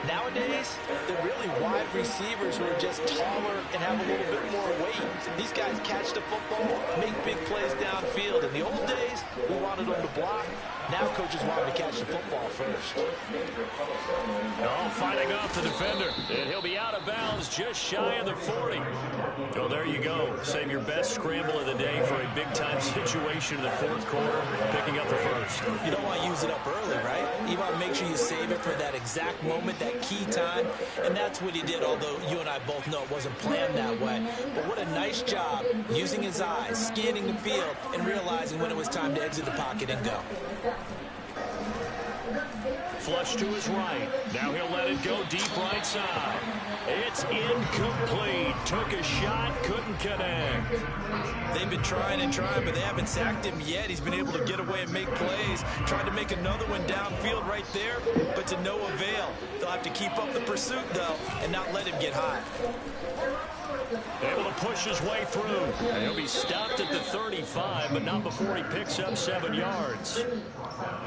Nowadays, they're really wide receivers who are just taller and have a little bit more weight. These guys catch the football, make big plays downfield. In the old days, we wanted them to block. Now coaches want them to catch the football first. Oh, fighting off the defender. And he'll be out of bounds just shy of the 40. Oh, there you go. Save your best scramble of the day for a big-time situation in the 4th quarter, picking up the first. You don't want to use it up early, right? You want to make sure you save it for that exact moment, that key time. And that's what he did, although you and I both know it wasn't planned that way. But what a nice job using his eyes, scanning the field, and realizing when it was time to exit the pocket and go. Flush to his right. Now he'll let it go deep right side. It's incomplete. Took a shot, couldn't connect. They've been trying and trying, but they haven't sacked him yet. He's been able to get away and make plays. Tried to make another one downfield right there, but to no avail. They'll have to keep up the pursuit, though, and not let him get high. Able to push his way through. And he'll be stopped at the 35, but not before he picks up 7 yards.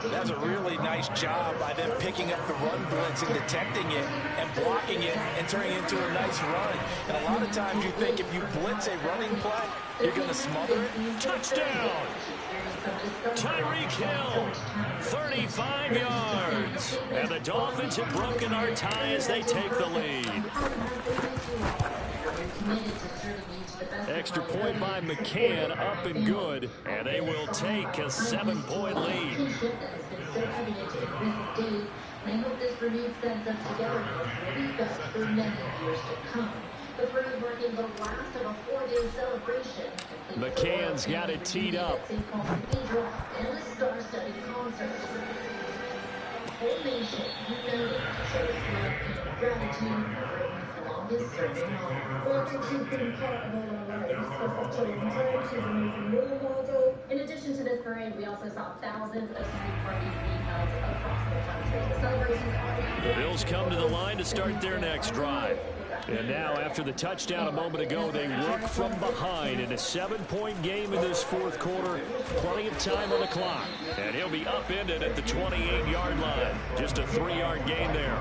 That's a really nice job by them picking up the run blitz and detecting it and blocking it and turning it into a nice run. And a lot of times you think if you blitz a running play, you're going to smother it. Touchdown! Tyreek Hill, 35 yards. And the Dolphins have broken our tie as they take the lead. Extra point by McCann, up and good, and they will take a 7-point lead. I hope this renewed sense of togetherness will be felt for many years to come. The Braves working the last of a 4-day celebration. McCann's got it teed up. And a star-studded concert. Whole nation united to show gratitude for the longest serving home. In addition to this parade, we also saw thousands of street parties being held across the country. The celebrations are... The Bills come to the line to start their next drive. And now, after the touchdown a moment ago, they work from behind in a 7-point game in this fourth quarter. Plenty of time on the clock. And he'll be upended at the 28-yard line. Just a 3-yard gain there.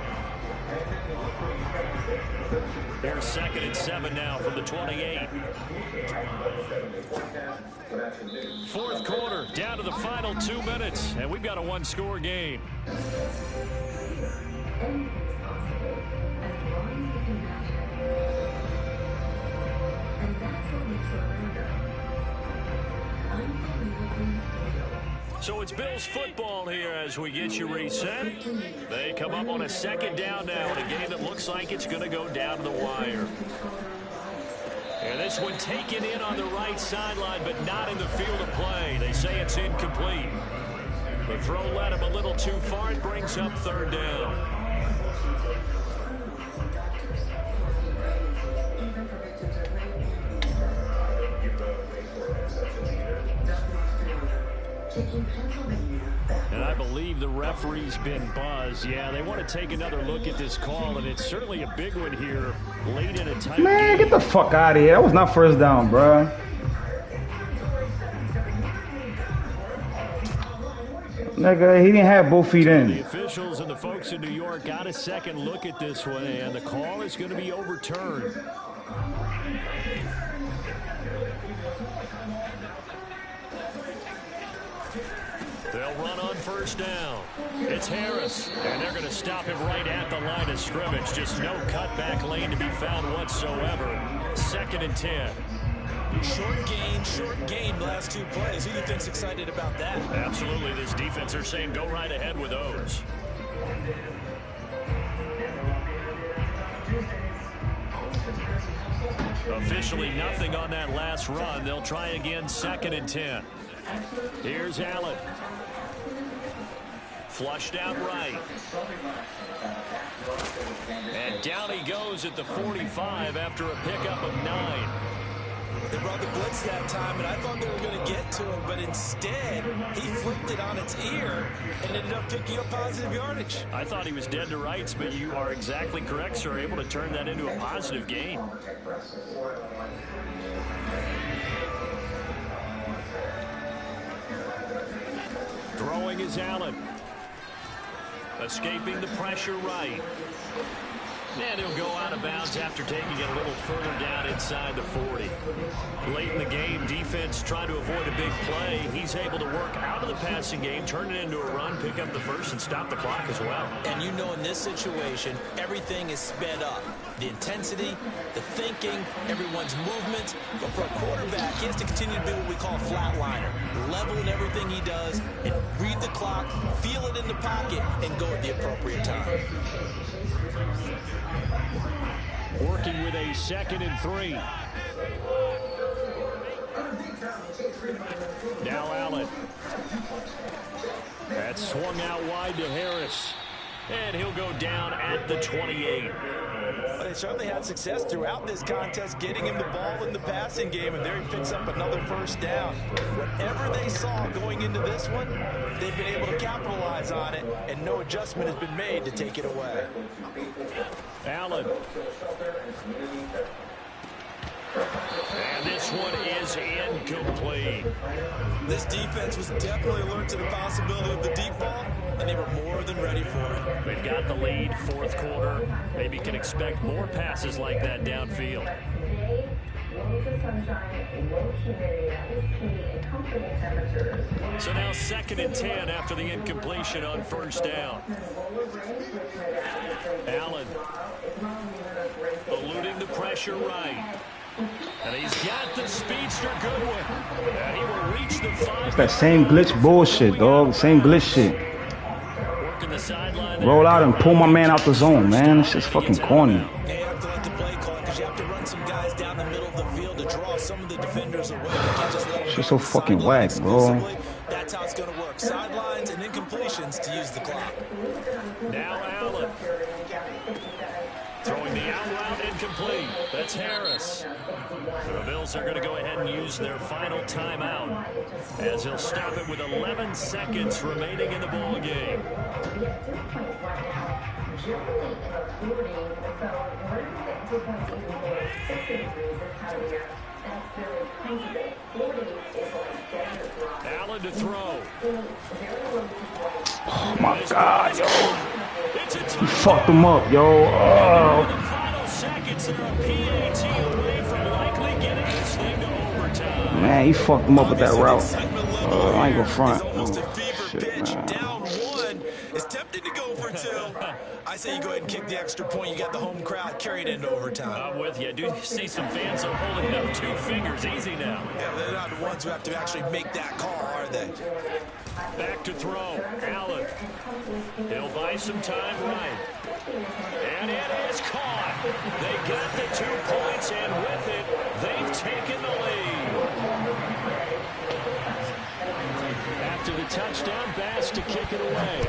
Here's 2nd and 7 now from the 28. Fourth quarter, down to the final 2 minutes, and we've got a 1-score game. So it's Bills football here as we get you reset. They come up on a 2nd down now in a game that looks like it's going to go down to the wire. And this one taken in on the right sideline, but not in the field of play. They say it's incomplete. The throw led him a little too far. It brings up 3rd down. And I believe the referee's been buzzed. Yeah, they want to take another look at this call, and it's certainly a big one here late in a tight Man, game. get the fuck out of here. That was not first down, bro. Nigga, he didn't have both feet in. The officials and the folks in New York got a second look at this one, and the call is going to be overturned. They'll run on first down. It's Harris, and they're going to stop him right at the line of scrimmage. Just no cutback lane to be found whatsoever. 2nd and 10. Short gain the last 2 plays. Who do you think's excited about that? Absolutely. This defense are saying go right ahead with those. Officially nothing on that last run. They'll try again 2nd and 10. Here's Allen. Flushed out right. And down he goes at the 45 after a pickup of 9. They brought the blitz that time, and I thought they were going to get to him, but instead, he flipped it on its ear and ended up picking up positive yardage. I thought he was dead to rights, but you are exactly correct, sir. Able to turn that into a positive gain. Throwing is Allen. Escaping the pressure right. And he'll go out of bounds after taking it a little further down inside the 40. Late in the game, defense trying to avoid a big play. He's able to work out of the passing game, turn it into a run, pick up the first, and stop the clock as well. And you know in this situation, everything is sped up. The intensity, the thinking, everyone's movements. But for a quarterback, he has to continue to be what we call a flatliner. Level in everything he does, and read the clock, feel it in the pocket, and go at the appropriate time. Working with a 2nd and 3. Now Allen. At That's swung out wide to Harris. And he'll go down at the 28. Well, they certainly had success throughout this contest getting him the ball in the passing game, and there he picks up another first down. Whatever they saw going into this one, they've been able to capitalize on it, and no adjustment has been made to take it away. Allen. And this one is incomplete. This defense was definitely alert to the possibility of the deep ball, and they were more than ready for it. We've got the lead, fourth quarter. Maybe can expect more passes like that downfield. So now 2nd and 10 after the incompletion on first down. Allen eluding the pressure right. And he's got the speedster Goodwin. And he will reach the 5. It's that same glitch bullshit, dog. Same glitch shit. Working the sideline. Roll out and pull my man out the zone, man. It's just fucking corny. You have to let the play call because you have to run some guys down the middle of the field to draw some of the defenders away. You can't just let them It's just so fucking whack, bro. That's how it's going to work. Sidelines and incompletions to use the clock. Now Allen. Throwing the out route incomplete. That's Harris. The Bills are going to go ahead and use their final timeout as he'll stop it with 11 seconds remaining in the ball game. Allen to throw. Oh my God, yo. He fucked him up, yo. Oh. The final seconds are a PAT away from likely getting this thing to overtime. Man, he fucked him up with that route. I ain't gonna front. Almost a fever Shit, pitch. man. Down 1. It's tempted to go for 2. I say you go ahead and kick the extra point. You got the home crowd carried into overtime. I'm with you. I do see some fans are holding up 2 fingers. Easy now. Yeah, they're not the ones who have to actually make that call, are they? Back to throw. Allen. He'll buy some time right. And it is caught. They got the 2 points, and with it, they've taken the lead. After the touchdown, Bass to kick it away.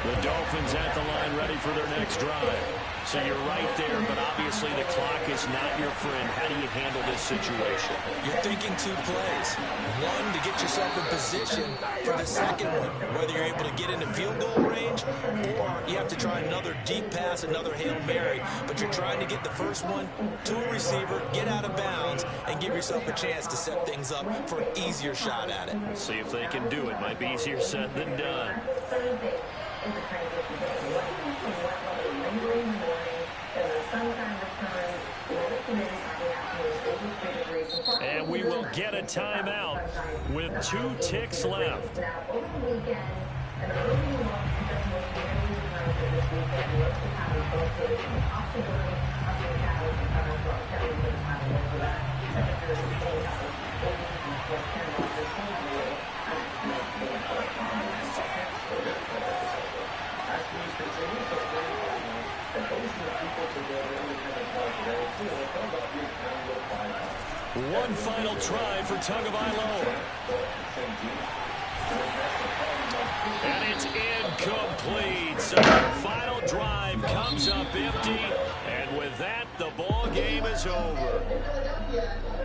The Dolphins at the line ready for their next drive. So you're right there, but obviously the clock is not your friend. How do you handle this situation? You're thinking 2 plays. One, to get yourself in position for the second one, whether you're able to get into field goal range or you have to try another deep pass, another Hail Mary. But you're trying to get the first one to a receiver, get out of bounds, and give yourself a chance to set things up for an easier shot at it. See if they can do it. Might be easier said than done. And we will get a timeout with 2 ticks left. One final try for Tagovailoa. And it's incomplete. So the final drive comes up empty. And with that, the ball game is over.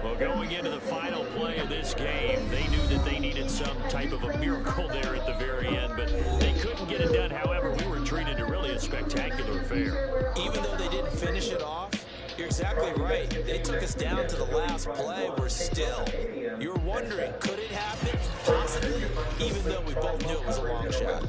Well, going into the final play of this game, they knew that they needed some type of a miracle there at the very end, but they couldn't get it done. However, we were treated to really a spectacular affair. Even though they didn't finish it off, you're exactly right. They took us down to the last play. We're still. You were wondering, could it happen? Possibly, even though we both knew it was a long shot.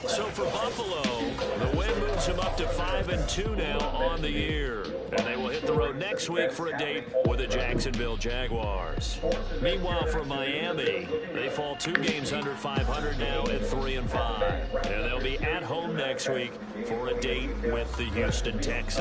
So for Buffalo, the win moves them up to 5-2 now on the year. And they will hit the road next week for a date with the Jacksonville Jaguars. Meanwhile, for Miami, they fall 2 games under 500 now at 3-5. And they'll be at home next week for a date with the Houston Texans.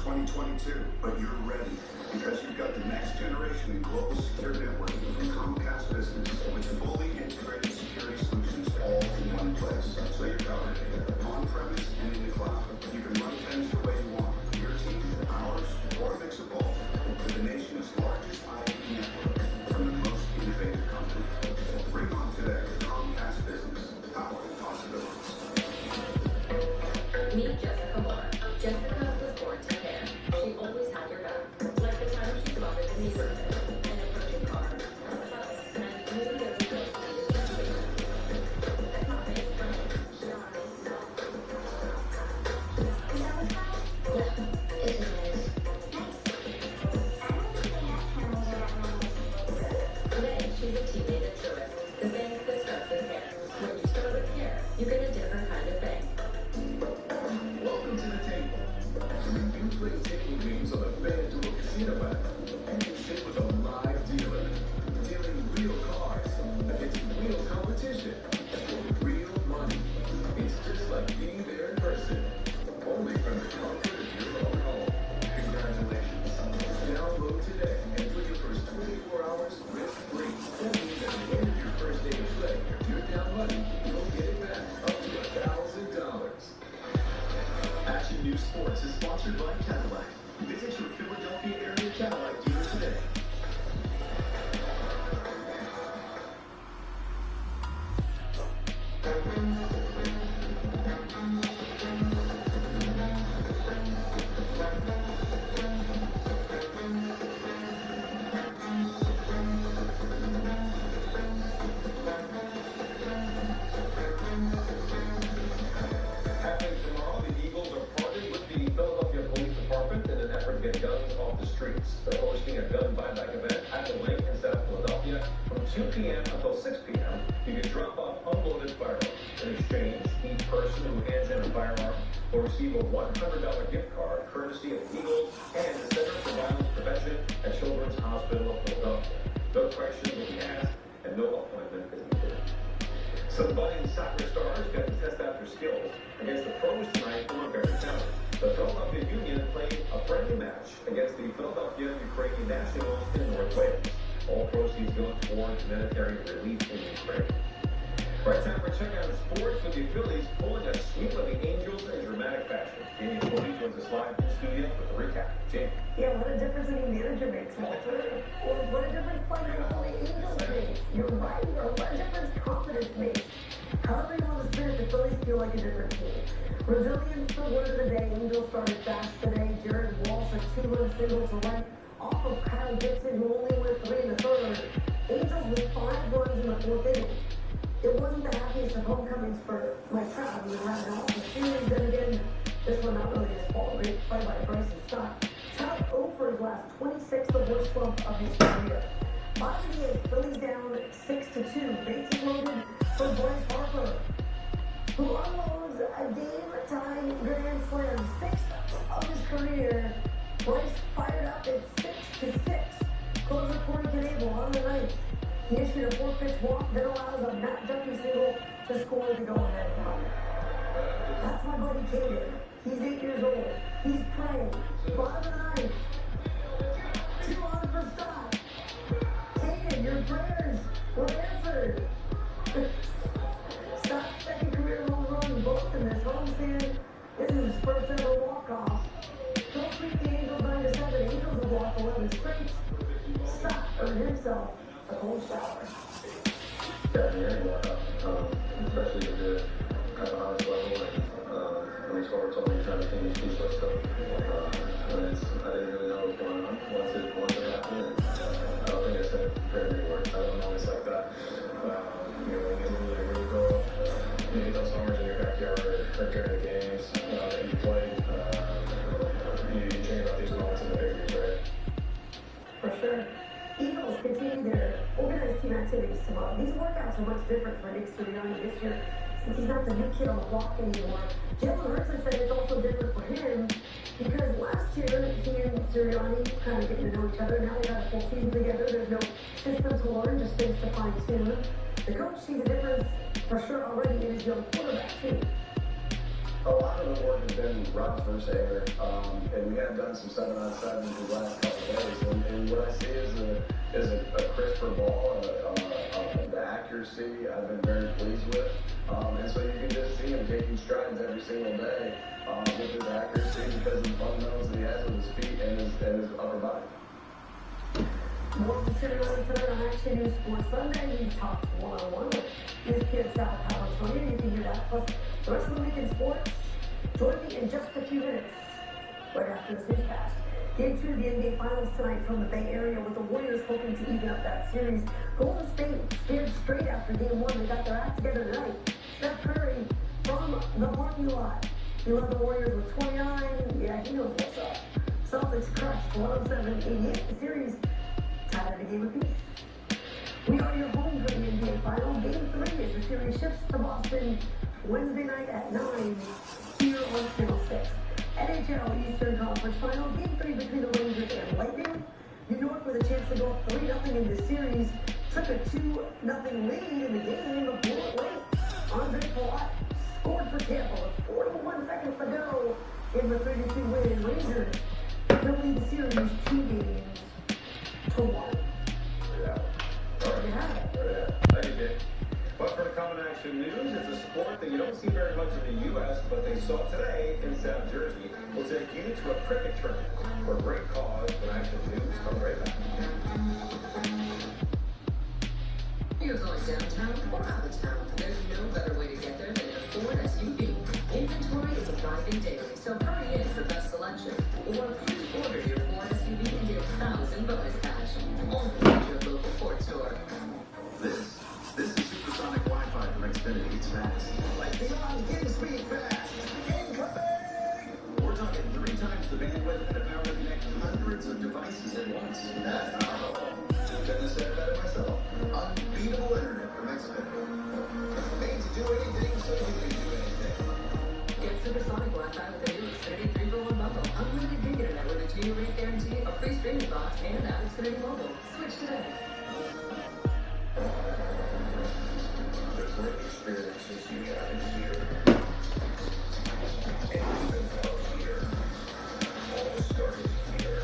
2022, but you're ready because you've got the next generation in global secure networking from Comcast Business with fully integrated security solutions all in one place. So you're covered on-premise and in the cloud. You can run things the way you want. Your team, ours, or a mix of both. With the nation's largest IoT network from the most innovative company. Bring on today Comcast Business. Powering possibilities. Meet Jessica Moore. Jessica was born to care. She always had your back. Like the time she spotted the neighborhood, an approaching car. And you knew there was going to be a situation. That's not based on it. She already saw. Is that what's wrong? Yeah, it is. Nice. I don't think they have cameras around here. Today, she's a teammate at Truist, the bank that starts with care. When you start with care, you get a different kind of bank. Welcome to the table. You play table games on a FanDuel casino app, and you sit with a live dealer, dealing real cards against real competition for real money. It's just like being there in person, only from the comfort of your own home. Congratulations. Download today and play your first 24 hours risk-free. That means at the end of your first day of play, if you're down money, you'll get it back up to $1,000. Action News Sports is sponsored by Cadillac. Visit your Philadelphia area Cadillac dealer today. Happening tomorrow, the Eagles are partnering with the Philadelphia Police Department in an effort to get guns off the streets. They're hosting a gun buyback event at the lake in South Philadelphia from 2 p.m. until 6 p.m. You can drop off unloaded firearms. In exchange, each person who hands in a firearm will receive a $100 gift card courtesy of Eagles and the Center for Violence Prevention at Children's Hospital of Philadelphia. No questions will be asked and no appointment is needed. Some budding soccer stars got to test out their skills against the pros tonight in Montgomery County. The Philadelphia Union played a friendly match against the Philadelphia Ukrainian Nationals in North Wales. All proceeds go towards humanitarian relief in Ukraine. Right, time for Check Out Sports with the Phillies pulling a sweep of the Angels in dramatic fashion. Jamie Cody joins us live in the studio with a recap. Jamie. Yeah, what a difference a new manager makes, Walter. Or what a difference playing for the Angels makes. You're right. Or what a difference confidence makes. However you want to spin it, the Phillies feel like a different team. Resilience for word of the day. Angels started fast today. Jared Walsh a 2-run single to right off of Kyle Gibson, who only went 3 in the third. Angels with 5 runs in the 4th inning. It wasn't the happiest of homecomings for my child. We were having all the series. Then again, this one not really his fault. Great play by Bryson Stott. Tied 0 for his last 26, the worst slump of his career. Bottom of the 8th, Phillies down 6-2. Bases loaded for Bryce Harper, who unloads a game-tying grand slam, 6th of his career. Bryce fired up at 6-6. Closer Corey Knebel on the 9th. He issued a 4-pitch walk that allows a Matt Duffy single to score the go-ahead run. That's my buddy Caden. He's 8 years old. He's praying. Bottom of the 9th. 2 on for Stott. Caden, your prayers were answered. Stott's second career home run, both in this homestand. This is his first ever walk-off. Don't treat the Angels 9-7. Angels have walked 11 straight. Stott earned himself a cold shower. Definitely, especially at the highest level, and when he scored, told me trying to finish piece of stuff. I didn't really know what was going on once it happened. I don't think I said very word. I don't know, it's like that. When you really go, you hit those homers in your backyard or during the games that you play, you dream about these moments in the big leagues, right? For sure. Eagles continue their organized team activities tomorrow. These workouts are much different for Nick Sirianni this year, since he's not the new kid on the block anymore. Jalen Hurts said it's also different for him, because last year he and Sirianni kind of getting to know each other. Now they got a full season together. There's no system to learn, just things to fine-tune. The coach sees a difference for sure already in his young quarterback, too. A lot of the work has been route versus air, and we have done some 7-on-7s the last couple of days. And what I see is a crisper ball, the accuracy I've been very pleased with. And so you can just see him taking strides every single day with his accuracy because of the fundamentals that he has with his feet and his upper body. More considered tonight on Action News Sports Sunday. We talked one-on-one with his kids, South California. You can hear that plus the rest of the week in sports. Join me in just a few minutes, right after this newscast. Game 2 of the NBA Finals tonight from the Bay Area with the Warriors hoping to even up that series. Golden State scared straight after Game 1. They got their act together tonight. Steph Curry from the parking lot. He led the Warriors with 29. Yeah, he knows what's up. Celtics crushed 107-88. The series tied at a game apiece. We are your home for the NBA Final. Game 3 as the series shifts to Boston Wednesday night at 9 here on Channel 6. NHL Eastern Conference Final. Game 3 between the Rangers and Lightning. New York with a chance to go up 3-0 in the series. Took a 2-0 lead in the game, but blew it late. Andre Palat scored for Tampa with 41 seconds to go in the 32 win. And Rangers will lead the series 2-1. Yeah. There you have it. Yeah. Thank you, Jay. But for the Common Action News, it's a sport that you don't see very much in the U.S., but they saw today in South Jersey. We'll take you to a cricket tournament for a great cause. When Action News comes right back. You're going downtown or out of town. There's no better way to get there than in a Ford SUV. Inventory is arriving daily, so hurry in for best selection. Or pre-order your Ford SUV and get 1,000 bonus cash. Only at your local Ford store. This is supersonic Wi-Fi from Xfinity. It's fast. Like beyond getting speed fast. Incoming! We're talking 3 times the bandwidth and the power to connect hundreds of devices at once. That's powerful. Couldn't have said it better myself. Unbeatable internet from Xfinity. Made to do anything, so you can do anything. Get supersonic Wi-Fi with the new Xfinity 3-for-1 bundle. Unlimited gig internet with a 2-year rate guarantee, a free streaming box, and add Xfinity Mobile. Switch today. The great experiences you have in here. And even out here. All started here.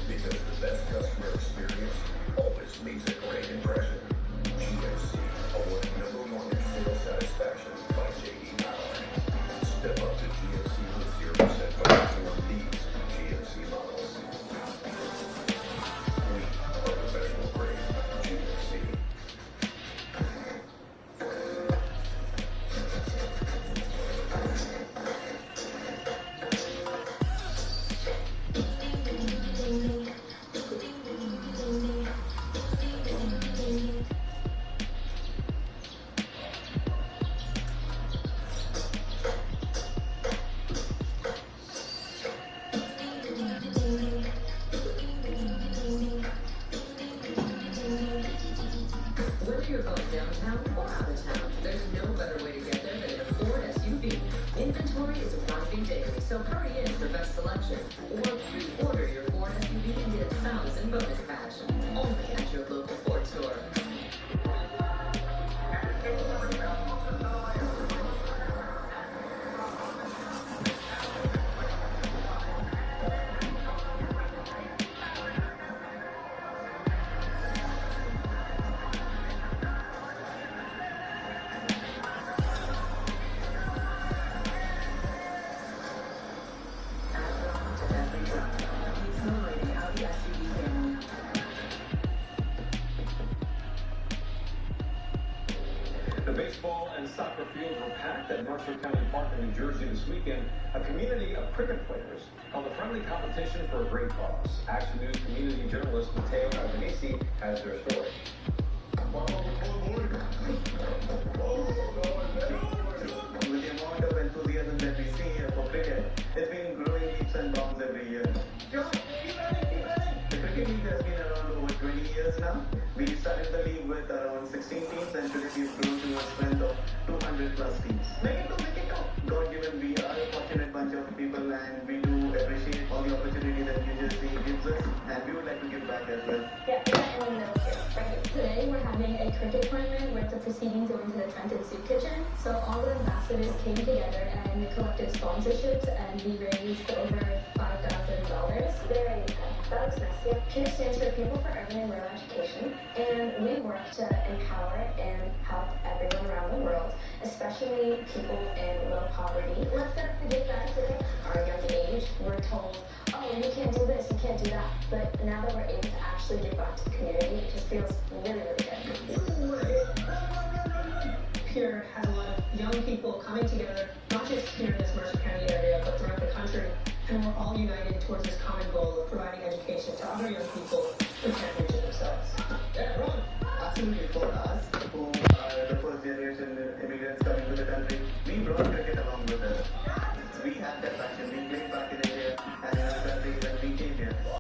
Because the best customer experience always leaves a great impression. GMC, awarded #1 in sales satisfaction by J.D. Power. Step up to GMC with 0% financing on these GMC models. We are professional grade GMC. Whether you're going downtown or out of town, there's no better way to get there than in a Ford SUV. Inventory is arriving daily, so hurry in for best selection. Or pre-order your Ford SUV and get 1,000 bonus cash. Only at your local Ford store. The baseball and soccer fields were packed at Mercer County Park in New Jersey this weekend. A community of cricket players held a friendly competition for a great cause. Action News community journalist Mateo Albanese has their story. With the amount of enthusiasm that we see here for cricket, it's been growing leaps and bounds every year. The cricket league has been around over 20 years now. We started the league with around 16 teams and today we've grown to a strength of 200 plus teams. Make it go. God given, we are a fortunate bunch of people and we do appreciate all the opportunity that New Jersey gives us and we would like to give back as well. Yeah, we're in the middle here. Right here. Today we're having a cricket tournament where it's up to proceedings going to the Trenton Soup Kitchen. So all the ambassadors came together and collected sponsorships, and we raised over $5,000. Very nice. That looks nice. Yeah. PURE stands for People for Urban and Rural Education, and we work to empower and help everyone around the world, especially people in low poverty. Let's not forget that today, our young age, we're told, oh, you can't do this, you can't do that. But now that we're able to actually give back to the community, it just feels really, really good. PURE has a lot of young people coming together, not just here in this Mercer County area, but throughout the country, and we're all united towards this common goal